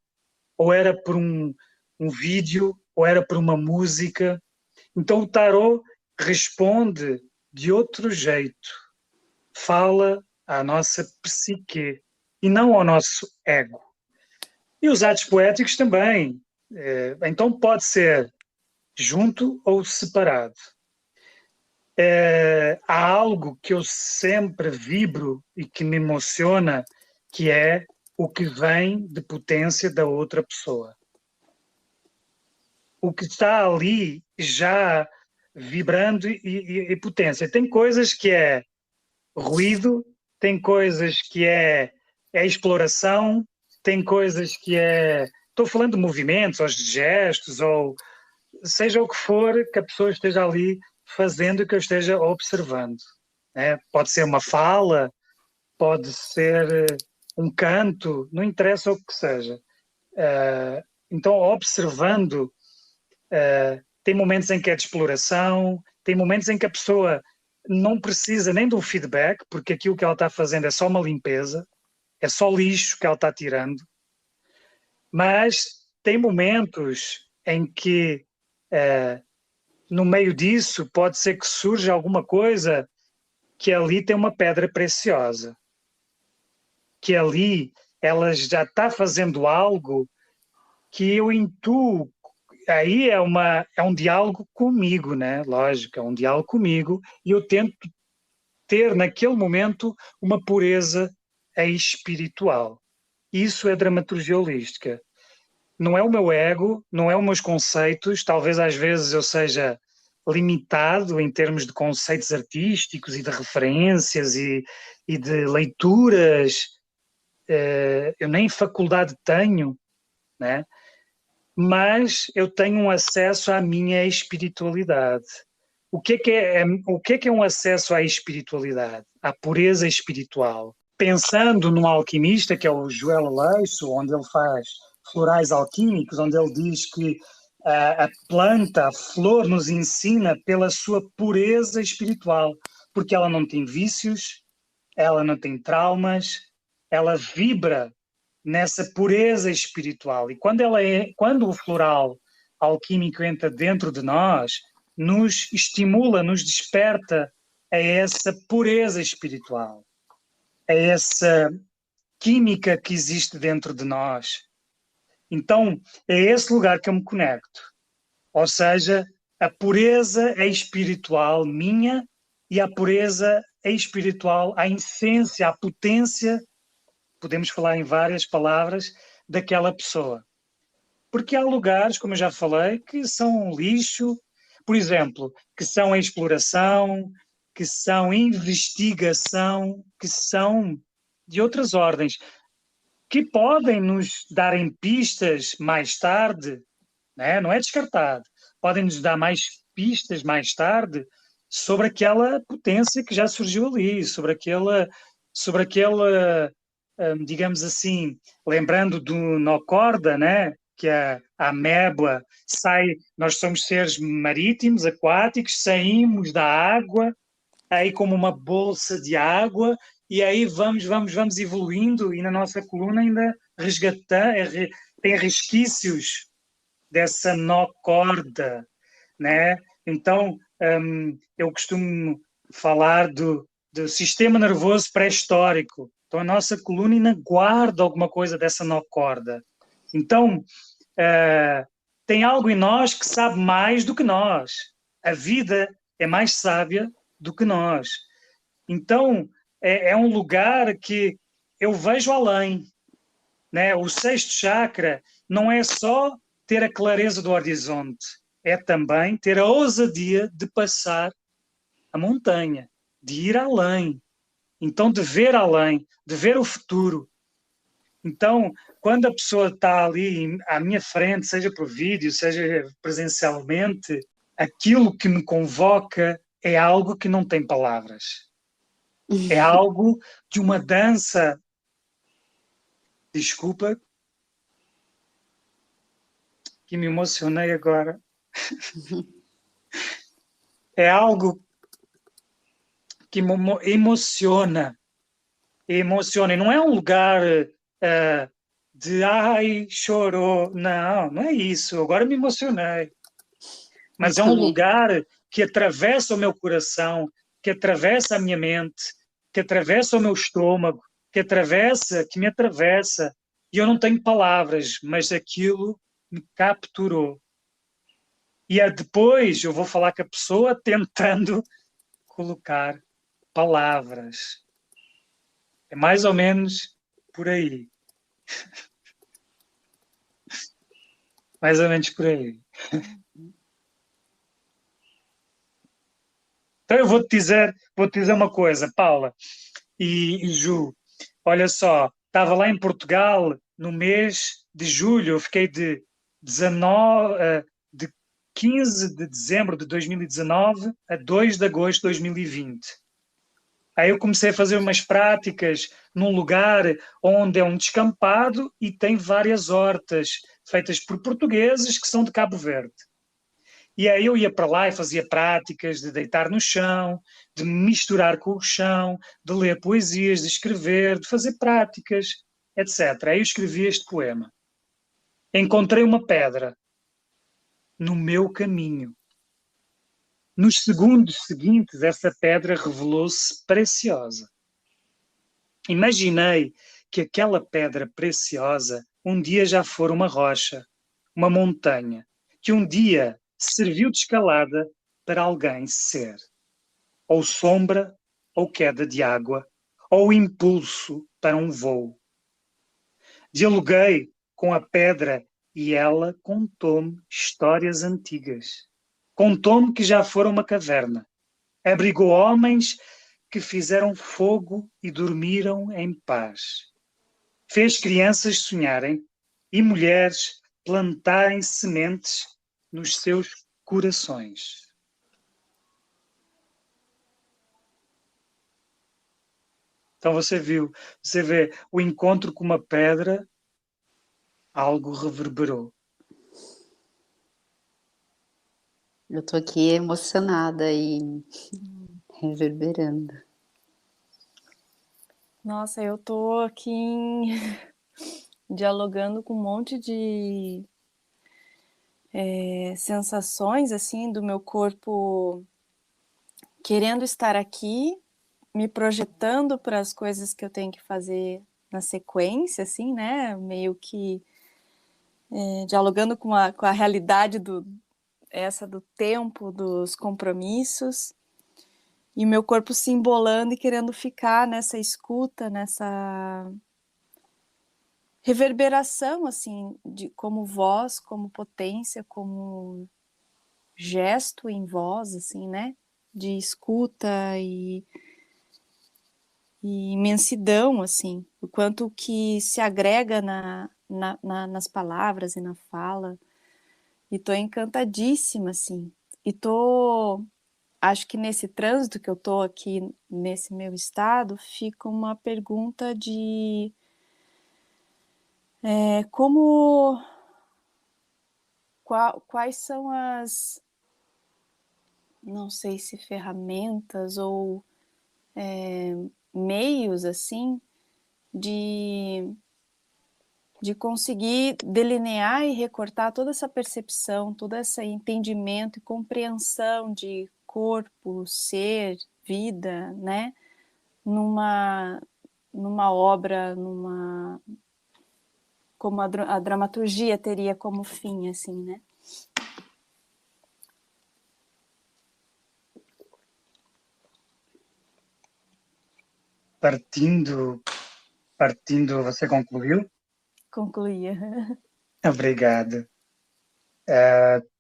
ou era por um vídeo, ou era por uma música. Então o tarot responde de outro jeito. Fala à nossa psique e não ao nosso ego. E os atos poéticos também. Então pode ser junto ou separado. Há algo que eu sempre vibro e que me emociona, que é o que vem de potência da outra pessoa. O que está ali já vibrando e potência. Tem coisas que é ruído, tem coisas que é exploração, tem coisas que é... Estou falando de movimentos, ou de gestos, ou seja o que for que a pessoa esteja ali fazendo e que eu esteja observando. Né? Pode ser uma fala, pode ser um canto, não interessa o que seja. Então, observando, tem momentos em que é de exploração, tem momentos em que a pessoa não precisa nem de um feedback, porque aquilo que ela está fazendo é só uma limpeza, é só lixo que ela está tirando, mas tem momentos em que no meio disso pode ser que surja alguma coisa que ali tem uma pedra preciosa, que ali ela já está fazendo algo que eu intuo. Aí é um diálogo comigo, né? Lógico, é um diálogo comigo, e eu tento ter naquele momento uma pureza espiritual. Isso é dramaturgia holística. Não é o meu ego, não é os meus conceitos, talvez às vezes eu seja limitado em termos de conceitos artísticos e de referências e de leituras, eu nem faculdade tenho, né? Mas eu tenho um acesso à minha espiritualidade. O que é um acesso à espiritualidade, à pureza espiritual? Pensando num alquimista, que é o Joel Aleixo, onde ele faz florais alquímicos, onde ele diz que a planta, a flor, nos ensina pela sua pureza espiritual, porque ela não tem vícios, ela não tem traumas, ela vibra nessa pureza espiritual. E quando o floral alquímico entra dentro de nós, nos estimula, nos desperta a essa pureza espiritual, a essa química que existe dentro de nós. Então, é esse lugar que eu me conecto. Ou seja, a pureza é espiritual minha e a pureza é espiritual, a essência, a potência, podemos falar em várias palavras, daquela pessoa. Porque há lugares, como eu já falei, que são lixo, por exemplo, que são a exploração, que são investigação, que são de outras ordens, que podem nos darem pistas mais tarde, né? Não é descartado, podem nos dar mais pistas mais tarde sobre aquela potência que já surgiu ali, sobre aquela digamos assim, lembrando do Nocorda, né? Que a ameba sai, nós somos seres marítimos, aquáticos, saímos da água, aí como uma bolsa de água, e aí vamos evoluindo, e na nossa coluna ainda tem resquícios dessa nocorda, né? Então, eu costumo falar do sistema nervoso pré-histórico. Então, a nossa coluna ainda guarda alguma coisa dessa nocorda. Então, tem algo em nós que sabe mais do que nós. A vida é mais sábia do que nós. Então, é um lugar que eu vejo além, né? O sexto chakra não é só ter a clareza do horizonte, é também ter a ousadia de passar a montanha, de ir além. Então, de ver além, de ver o futuro. Então, quando a pessoa está ali à minha frente, seja por vídeo, seja presencialmente, aquilo que me convoca é algo que não tem palavras. É algo de uma dança. Desculpa, que me emocionei agora. É algo que me emociona. Emociona. E não é um lugar de ai, chorou. Não, não é isso. Agora me emocionei. Mas é um lugar que atravessa o meu coração, que atravessa a minha mente, que atravessa o meu estômago, que me atravessa. E eu não tenho palavras, mas aquilo me capturou. E depois eu vou falar com a pessoa tentando colocar palavras. É mais ou menos por aí. Mais ou menos por aí. Então eu vou-te dizer uma coisa, Paula e Ju. Olha só, estava lá em Portugal no mês de julho, eu fiquei de 15 de dezembro de 2019 a 2 de agosto de 2020. Aí eu comecei a fazer umas práticas num lugar onde é um descampado e tem várias hortas feitas por portugueses que são de Cabo Verde. E aí eu ia para lá e fazia práticas de deitar no chão, de me misturar com o chão, de ler poesias, de escrever, de fazer práticas, etc. Aí eu escrevi este poema. Encontrei uma pedra no meu caminho. Nos segundos seguintes, essa pedra revelou-se preciosa. Imaginei que aquela pedra preciosa um dia já fora uma rocha, uma montanha, que um dia serviu de escalada para alguém ser, ou sombra, ou queda de água, ou impulso para um voo. Dialoguei com a pedra e ela contou-me histórias antigas. Contou-me que já fora uma caverna. Abrigou homens que fizeram fogo e dormiram em paz. Fez crianças sonharem e mulheres plantarem sementes nos seus corações. Então você vê o encontro com uma pedra, algo reverberou. Eu tô aqui emocionada e reverberando. Nossa, eu tô aqui dialogando com um monte de sensações, assim, do meu corpo querendo estar aqui, me projetando para as coisas que eu tenho que fazer na sequência, assim, né? Meio que dialogando com a realidade do tempo, dos compromissos, e meu corpo se embolando e querendo ficar nessa escuta, nessa reverberação, assim, como voz, como potência, como gesto em voz, assim, né? De escuta e imensidão, assim, o quanto que se agrega nas palavras e na fala. E tô encantadíssima, assim. E acho que nesse trânsito que eu tô aqui, nesse meu estado, fica uma pergunta de quais são as, não sei se ferramentas ou meios, assim, de conseguir delinear e recortar toda essa percepção, todo esse entendimento e compreensão de corpo, ser, vida, né? Numa obra, como a dramaturgia teria como fim, assim, né? Partindo, você concluiu? Concluía. Obrigado.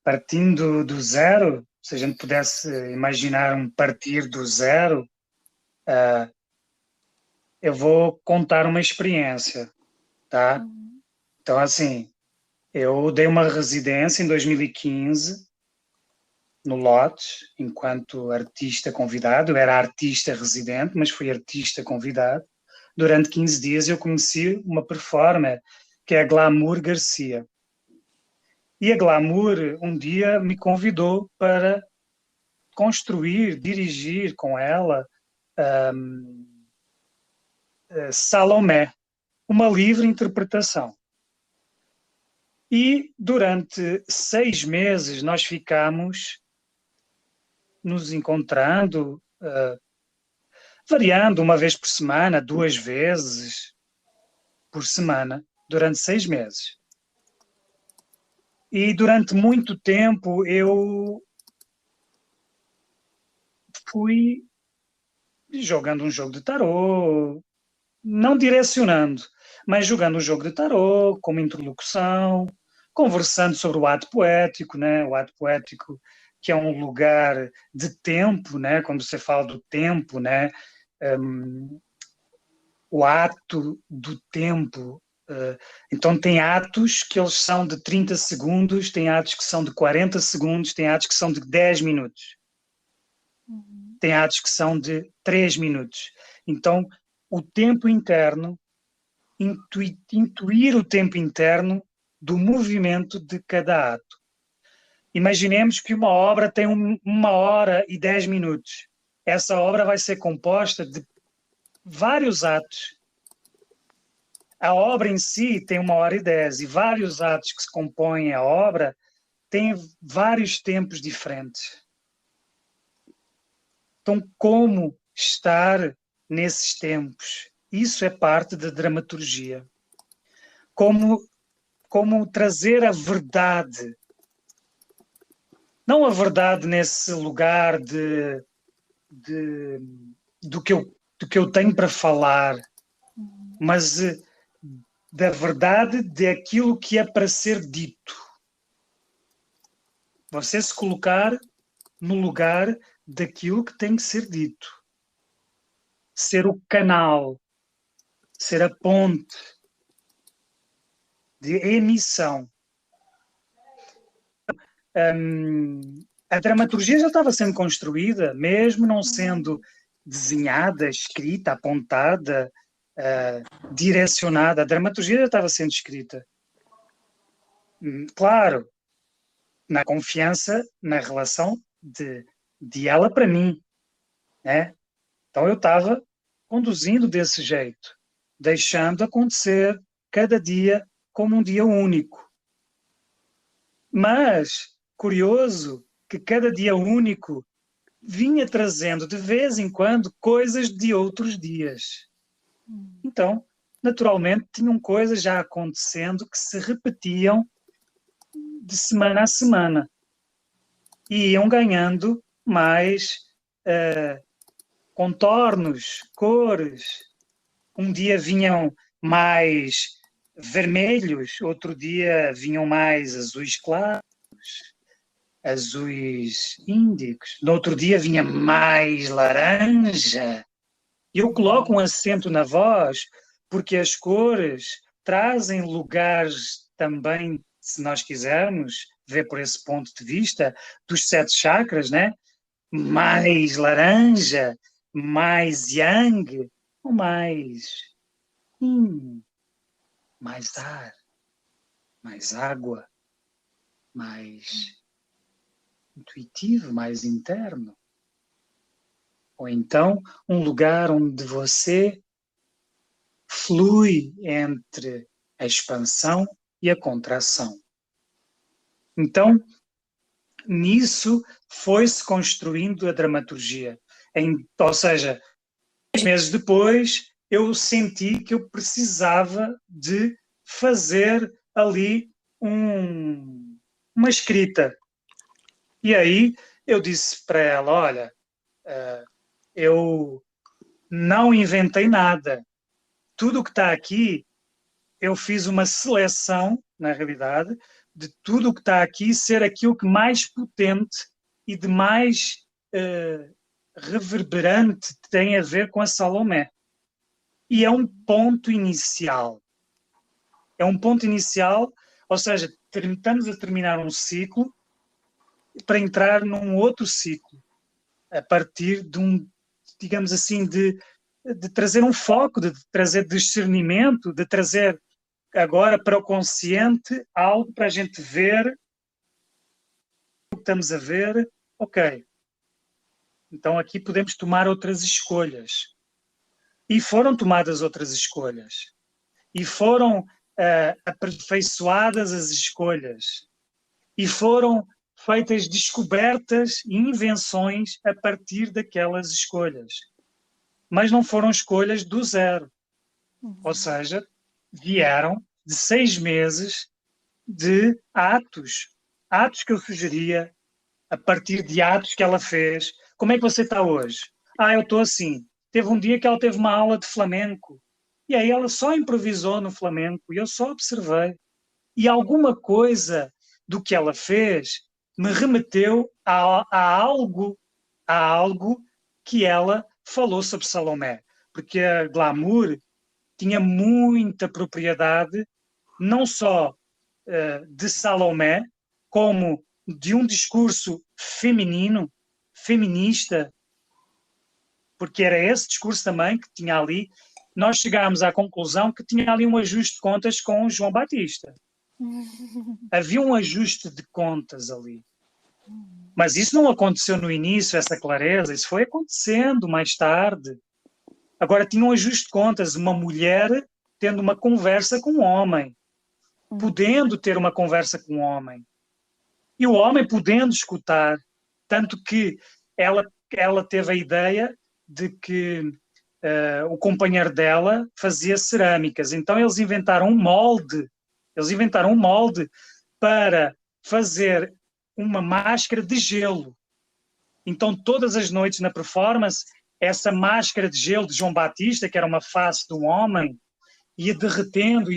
Partindo do zero, se a gente pudesse imaginar um partir do zero, eu vou contar uma experiência, tá? Então, assim, eu dei uma residência em 2015 no Lotes, enquanto artista convidado. Eu era artista residente, mas fui artista convidado. Durante 15 dias eu conheci uma performer, que é a Glamour Garcia. E a Glamour um dia me convidou para construir, dirigir com ela Salomé, uma livre interpretação. E durante 6 meses nós ficámos nos encontrando, variando uma vez por semana, 2 vezes por semana, durante 6 meses. E durante muito tempo eu fui jogando um jogo de tarô, não direcionando, mas jogando um jogo de tarô, como interlocução, conversando sobre o ato poético, né? O ato poético que é um lugar de tempo, né? Quando você fala do tempo, né? O ato do tempo. Então tem atos que eles são de 30 segundos, tem atos que são de 40 segundos, tem atos que são de 10 minutos. Tem atos que são de 3 minutos. Então, o tempo interno, intuir o tempo interno do movimento de cada ato. Imaginemos que uma obra tem 1h10. Essa obra vai ser composta de vários atos. A obra em si tem 1h10 e vários atos que se compõem a obra têm vários tempos diferentes. Então, como estar nesses tempos? Isso é parte da dramaturgia. Como trazer a verdade. Não a verdade nesse lugar do que eu tenho para falar, mas da verdade daquilo que é para ser dito. Você se colocar no lugar daquilo que tem que ser dito. Ser o canal, ser a ponte de emissão. A dramaturgia já estava sendo construída, mesmo não sendo desenhada, escrita, apontada, direcionada. A dramaturgia já estava sendo escrita. Claro, na confiança, na relação de ela para mim, né? Então eu estava conduzindo desse jeito, deixando acontecer cada dia como um dia único. Mas, curioso, que cada dia único vinha trazendo de vez em quando coisas de outros dias. Então, naturalmente, tinham coisas já acontecendo que se repetiam de semana a semana e iam ganhando mais contornos, cores. Um dia vinham mais vermelhos, outro dia vinham mais azuis claros, azuis índicos, no outro dia vinha mais laranja. Eu coloco um acento na voz porque as cores trazem lugares também, se nós quisermos ver por esse ponto de vista, dos 7 chakras, né? Mais laranja, mais yang, ou mais yin, mais ar, mais água, mais intuitivo, mais interno. Ou então um lugar onde você flui entre a expansão e a contração. Então, nisso foi-se construindo a dramaturgia. Ou seja, 6 meses depois, eu senti que eu precisava de fazer ali uma escrita. E aí eu disse para ela, olha, eu não inventei nada. Tudo o que está aqui, eu fiz uma seleção, na realidade, de tudo o que está aqui ser aquilo que mais potente e de mais reverberante tem a ver com a Salomé. E é um ponto inicial. É um ponto inicial, ou seja, estamos a terminar um ciclo para entrar num outro ciclo, a partir de digamos assim, de trazer um foco, de trazer discernimento, de trazer agora para o consciente algo para a gente ver o que estamos a ver. Ok, então aqui podemos tomar outras escolhas. E foram tomadas outras escolhas. E foram aperfeiçoadas as escolhas. E foram feitas descobertas e invenções a partir daquelas escolhas. Mas não foram escolhas do zero. Ou seja, vieram de 6 meses de atos. Atos que eu sugeria, a partir de atos que ela fez. Como é que você está hoje? Eu estou assim. Teve um dia que ela teve uma aula de flamenco. E aí ela só improvisou no flamenco. E eu só observei. E alguma coisa do que ela fez me remeteu a algo que ela falou sobre Salomé. Porque a glamour tinha muita propriedade, não só de Salomé, como de um discurso feminino, feminista, porque era esse discurso também que tinha ali. Nós chegámos à conclusão que tinha ali um ajuste de contas com o João Batista. Havia um ajuste de contas ali. Mas isso não aconteceu no início, essa clareza, isso foi acontecendo mais tarde. Agora tinha um ajuste de contas, uma mulher tendo uma conversa com um homem, podendo ter uma conversa com um homem. E o homem podendo escutar, tanto que ela teve a ideia de que o companheiro dela fazia cerâmicas. Então eles inventaram um molde para fazer uma máscara de gelo. Então todas as noites na performance, essa máscara de gelo de João Batista, que era uma face de um homem, ia derretendo,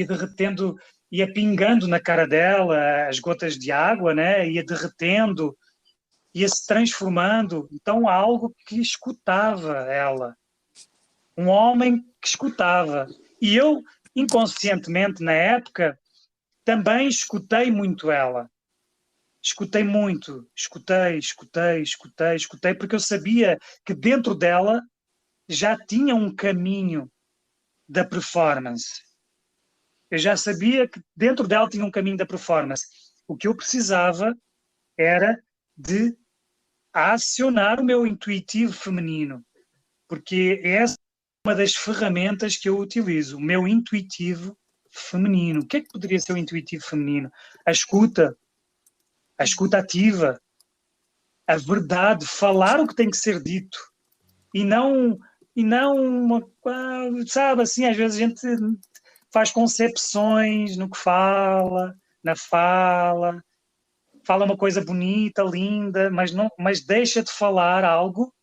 ia pingando na cara dela as gotas de água, né? Ia derretendo, ia se transformando. Então algo que escutava ela. Um homem que escutava. E eu, inconscientemente, na época, também escutei muito ela. Escutei muito. Escutei, porque eu sabia que dentro dela já tinha um caminho da performance. Eu já sabia que dentro dela tinha um caminho da performance. O que eu precisava era de acionar o meu intuitivo feminino, porque essa é uma das ferramentas que eu utilizo, o meu intuitivo feminino. O que é que poderia ser o intuitivo feminino? A escuta ativa, a verdade, falar o que tem que ser dito e não sabe, assim, às vezes a gente faz concepções no que fala, na fala uma coisa bonita, linda, mas deixa de falar algo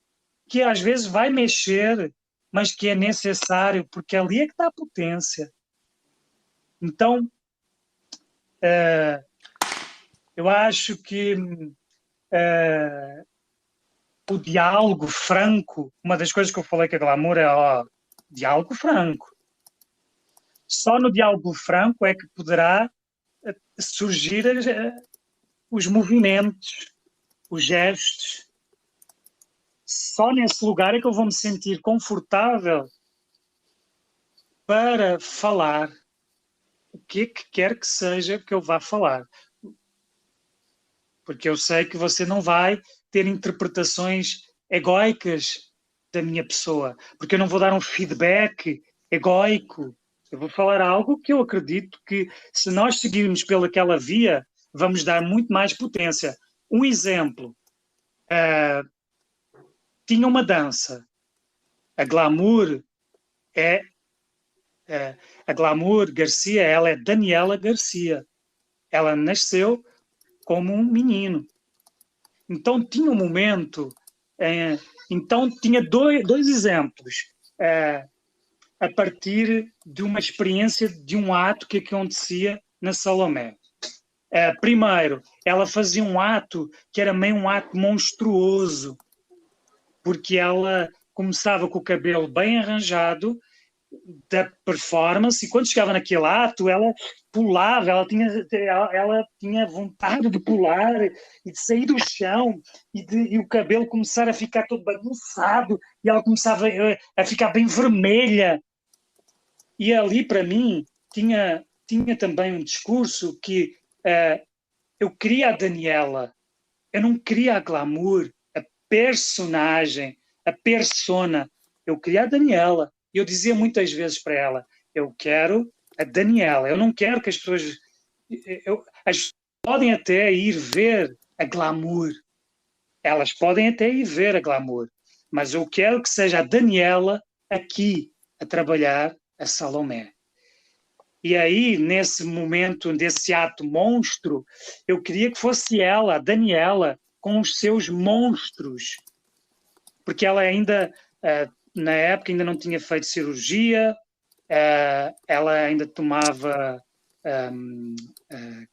que às vezes vai mexer, mas que é necessário, porque ali é que está a potência. Então, eu acho que o diálogo franco, uma das coisas que eu falei que a glamour é diálogo franco. Só no diálogo franco é que poderá surgir os movimentos, os gestos. Só nesse lugar é que eu vou me sentir confortável para falar o que quer que seja que eu vá falar. Porque eu sei que você não vai ter interpretações egóicas da minha pessoa, porque eu não vou dar um feedback egóico. Eu vou falar algo que eu acredito que, se nós seguirmos pelaquela via, vamos dar muito mais potência. Um exemplo. Tinha uma dança. A Glamour Garcia, ela é Daniela Garcia. Ela nasceu como um menino. Então tinha um momento, então tinha dois exemplos, a partir de uma experiência de um ato que acontecia na Salomé. Primeiro, ela fazia um ato que era meio um ato monstruoso, porque ela começava com o cabelo bem arranjado da performance, e quando chegava naquele ato, ela pulava, ela tinha vontade de pular e de sair do chão, e o cabelo começar a ficar todo bagunçado, e ela começava a ficar bem vermelha. E ali, para mim, tinha também um discurso que eu queria a Daniela, eu não queria a glamour, a personagem, a persona, eu queria a Daniela. E eu dizia muitas vezes para ela, eu quero a Daniela, eu não quero que as pessoas... as pessoas podem até ir ver a glamour, elas podem até ir ver a glamour, mas eu quero que seja a Daniela aqui a trabalhar a Salomé. E aí, nesse momento, desse ato monstro, eu queria que fosse ela, a Daniela, com os seus monstros, porque ela ainda... na época ainda não tinha feito cirurgia, ela ainda tomava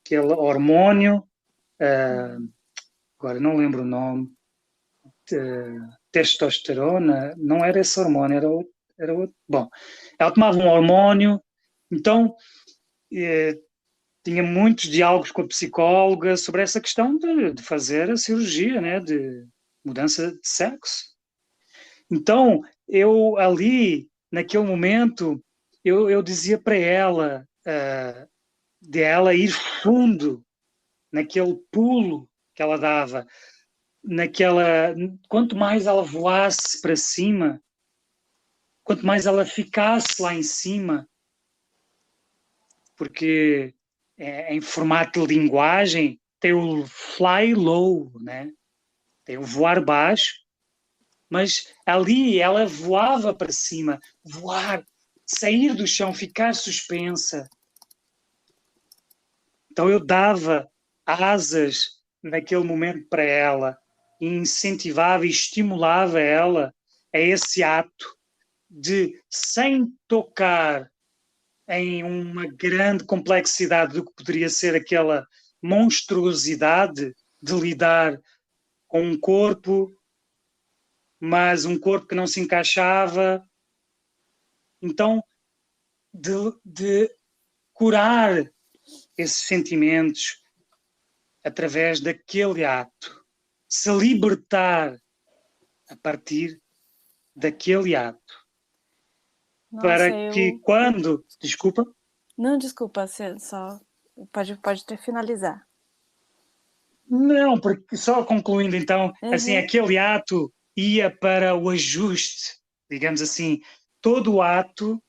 aquele hormônio, agora não lembro o nome, testosterona, não era esse hormônio, era outro. Bom, ela tomava um hormônio, então tinha muitos diálogos com a psicóloga sobre essa questão de fazer a cirurgia, né, de mudança de sexo. Então, eu ali, naquele momento, eu dizia para ela, de ela ir fundo naquele pulo que ela dava, quanto mais ela voasse para cima, quanto mais ela ficasse lá em cima, porque em formato de linguagem tem o fly low, né? Tem o voar baixo, mas ali ela voava para cima, voar, sair do chão, ficar suspensa. Então eu dava asas naquele momento para ela, e incentivava e estimulava ela a esse ato de, sem tocar em uma grande complexidade do que poderia ser aquela monstruosidade de lidar com um corpo, mas um corpo que não se encaixava. Então, de curar esses sentimentos através daquele ato, se libertar a partir daquele ato, Nossa, para que quando... Desculpa? Não, desculpa, você só pode ter finalizar. Não, porque só concluindo então, assim, Uhum. aquele ato ia para o ajuste, digamos assim, todo o ato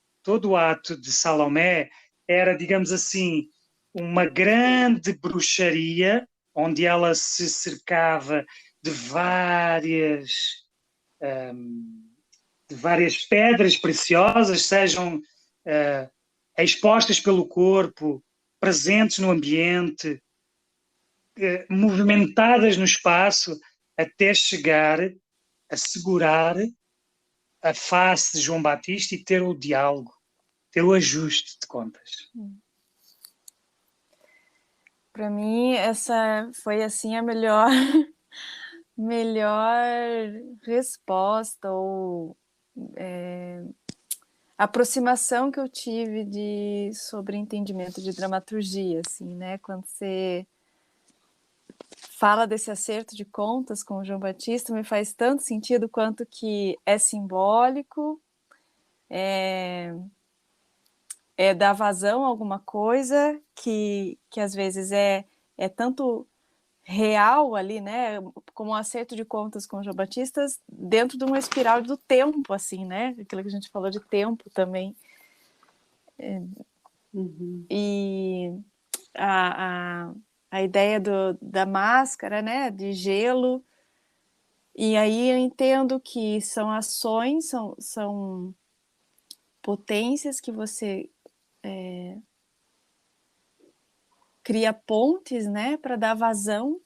de Salomé era, digamos assim, uma grande bruxaria, onde ela se cercava de várias pedras preciosas, sejam expostas pelo corpo, presentes no ambiente, movimentadas no espaço, até chegar a segurar a face de João Batista e ter o diálogo, ter o ajuste de contas. Para mim, essa foi assim a melhor resposta ou aproximação que eu tive sobre entendimento de dramaturgia, assim, né? Quando você fala desse acerto de contas com o João Batista, me faz tanto sentido quanto que é simbólico, é dar vazão a alguma coisa que às vezes é tanto real ali, né, como um acerto de contas com o João Batista dentro de uma espiral do tempo, assim, né, aquilo que a gente falou de tempo também. E a ideia da máscara, né, de gelo, e aí eu entendo que são ações, são potências que você cria pontes, né, para dar vazão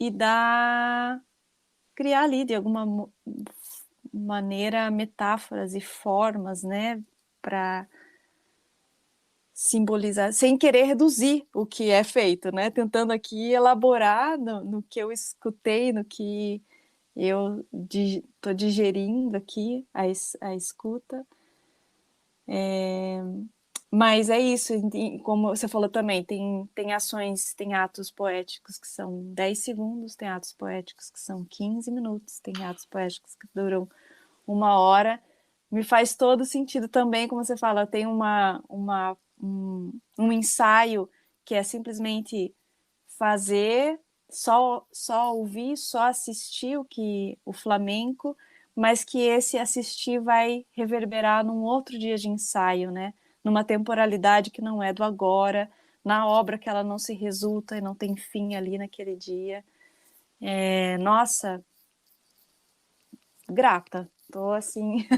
e criar ali de alguma maneira metáforas e formas, né, para simbolizar, sem querer reduzir o que é feito, né, tentando aqui elaborar no que eu escutei, no que eu estou digerindo aqui a escuta. Mas é isso, como você falou também, tem ações, tem atos poéticos que são 10 segundos, tem atos poéticos que são 15 minutos, tem atos poéticos que duram 1 hora. Me faz todo sentido também, como você fala, tem um ensaio que é simplesmente fazer, só ouvir, só assistir o flamenco, mas que esse assistir vai reverberar num outro dia de ensaio, né? Numa temporalidade que não é do agora, na obra que ela não se resulta e não tem fim ali naquele dia. Nossa, grata, tô assim,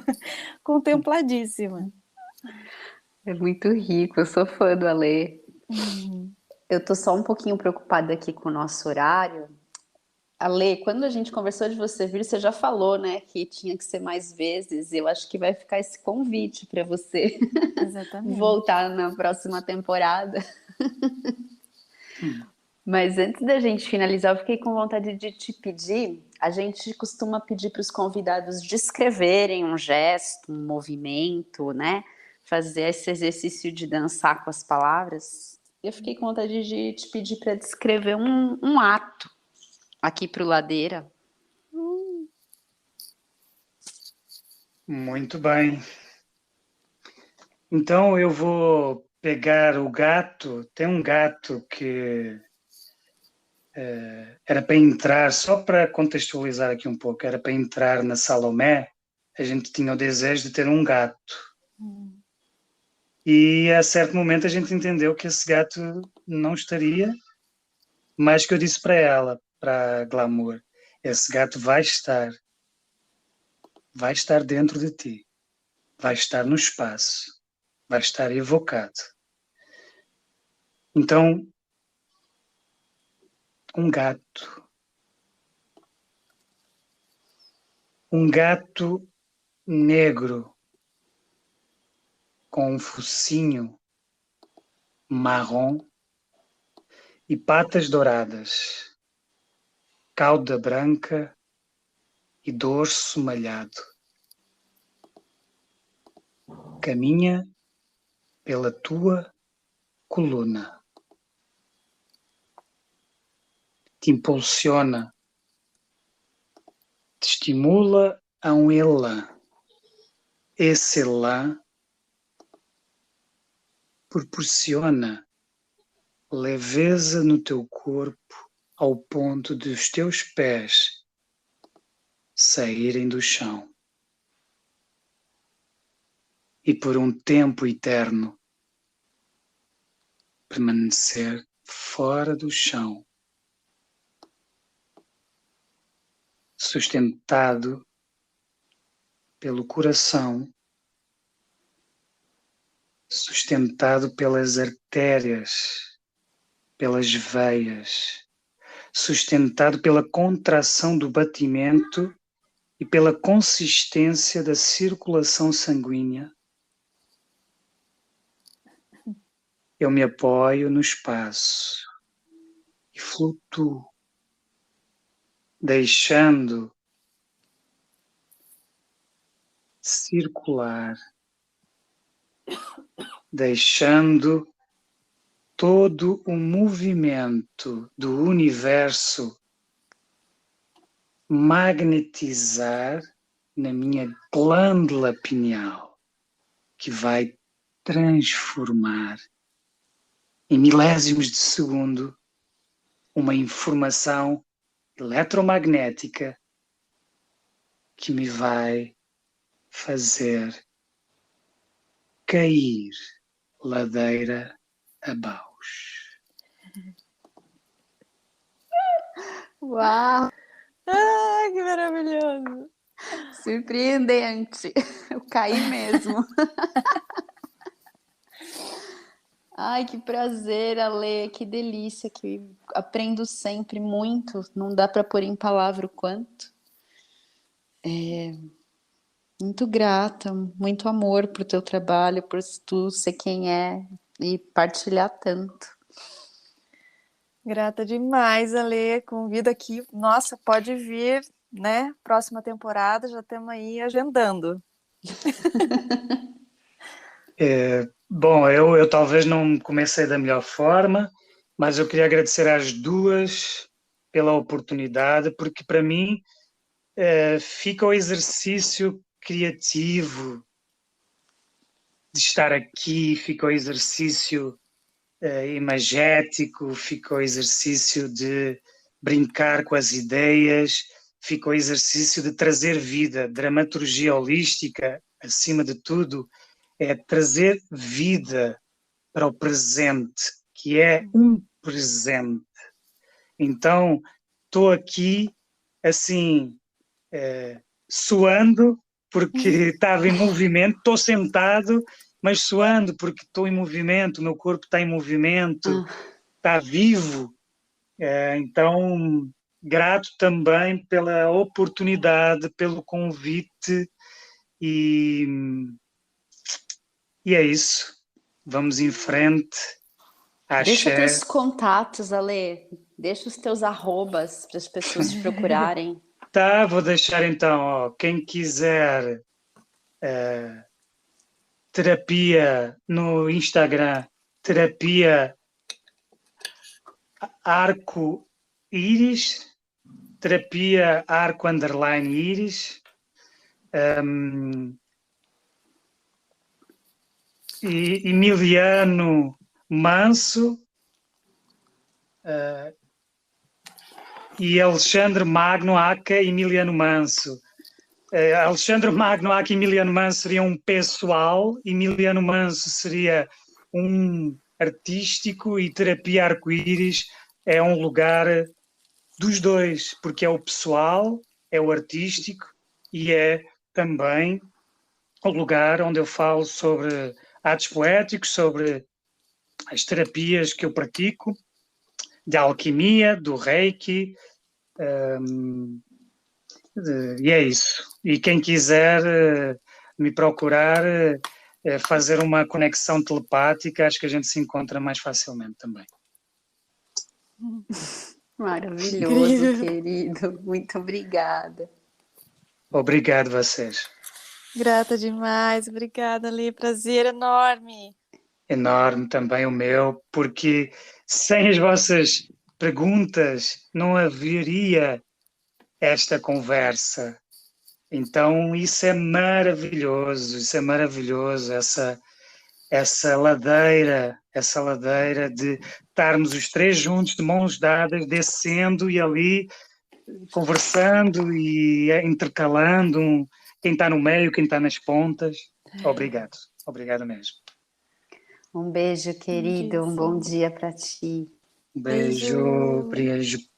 contempladíssima. É muito rico, eu sou fã do Alê. Eu tô só um pouquinho preocupada aqui com o nosso horário. Alê, quando a gente conversou de você vir, você já falou, né, que tinha que ser mais vezes. Eu acho que vai ficar esse convite para você voltar na próxima temporada. Mas antes da gente finalizar, eu fiquei com vontade de te pedir. A gente costuma pedir para os convidados descreverem um gesto, um movimento, né? Fazer esse exercício de dançar com as palavras. Eu fiquei com vontade de te pedir para descrever um ato aqui para o Ladeira. Muito bem. Então eu vou pegar o gato. Tem um gato que era para entrar, só para contextualizar aqui um pouco, era para entrar na Salomé. A gente tinha o desejo de ter um gato. E a certo momento a gente entendeu que esse gato não estaria, mas que eu disse para ela, para Glamour, esse gato vai estar. vai estar dentro de ti, vai estar no espaço, vai estar evocado. Então, um gato negro com um focinho marrom e patas douradas, cauda branca e dorso malhado. Caminha pela tua coluna. Te impulsiona, te estimula a um elan. Esse elan proporciona leveza no teu corpo ao ponto de os teus pés saírem do chão. E por um tempo eterno permanecer fora do chão, sustentado pelo coração, sustentado pelas artérias, pelas veias, sustentado pela contração do batimento e pela consistência da circulação sanguínea. Eu me apoio no espaço e flutuo, deixando circular, deixando todo o movimento do universo magnetizar na minha glândula pineal, que vai transformar em milésimos de segundo uma informação eletromagnética que me vai fazer cair ladeira abaixo. Uau, Ah, que maravilhoso! surpreendente. Eu caí mesmo. Ai, que prazer, Ale, que delícia, que aprendo sempre muito, não dá para pôr em palavra o quanto. Muito grata, muito amor pro teu trabalho, por tu ser quem é e partilhar tanto. Grata demais, Ale. Convido aqui. Nossa, pode vir, né? Próxima temporada, já estamos aí agendando. Bom, eu talvez não comecei da melhor forma, mas eu queria agradecer às duas pela oportunidade, porque para mim fica o exercício criativo de estar aqui, fica o exercício imagético, fica o exercício de brincar com as ideias, fica o exercício de trazer vida, dramaturgia holística, acima de tudo, é trazer vida para o presente, que é um presente. Então, estou aqui, assim, suando, porque estava em movimento, estou sentado, mas suando, porque estou em movimento, o meu corpo está em movimento, está vivo. Então, grato também pela oportunidade, pelo convite, e é isso. Vamos em frente. Deixa Axé. teus contatos, Ale. Deixa os teus arrobas para as pessoas te procurarem. Tá, vou deixar então, ó, quem quiser terapia no Instagram, terapia arco-íris, terapia arco_íris, e Emiliano Manso, e Alexandre Magno Aca Emiliano Manso. Alexandre Magno Aca Emiliano Manso seria um pessoal, Emiliano Manso seria um artístico, e terapia arco-íris é um lugar dos dois, porque é o pessoal, é o artístico e é também o lugar onde eu falo sobre atos poéticos, sobre as terapias que eu pratico, de alquimia, do Reiki, e é isso. E quem quiser me procurar, fazer uma conexão telepática, acho que a gente se encontra mais facilmente também. Maravilhoso, Incrível. querido. Muito obrigada. Obrigado a vocês. Grata demais, obrigada, Lê, prazer enorme. Enorme também o meu, porque sem as vossas perguntas não haveria esta conversa. Então isso é maravilhoso, essa ladeira de estarmos os três juntos, de mãos dadas, descendo e ali conversando e intercalando, quem está no meio, quem está nas pontas. Obrigado mesmo. Um beijo, querido. Um bom dia para ti. Beijo,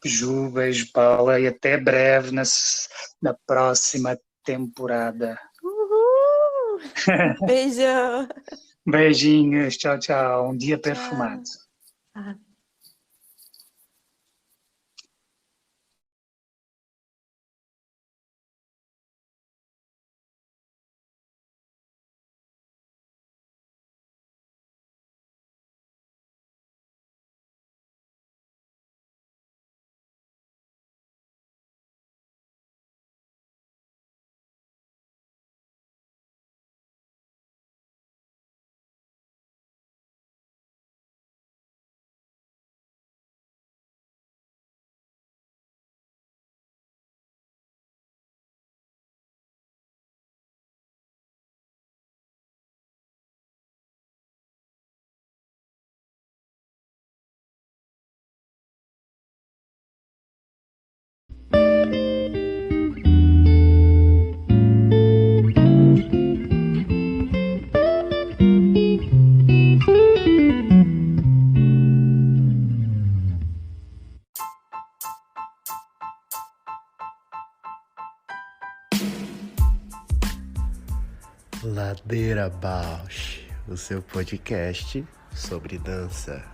Ju, beijo, Paula, e até breve na próxima temporada. Uhul! Beijão! Beijinhos, tchau, tchau. Um dia Tchau. perfumado. Ah. Ladeira Bausch, o seu podcast sobre dança.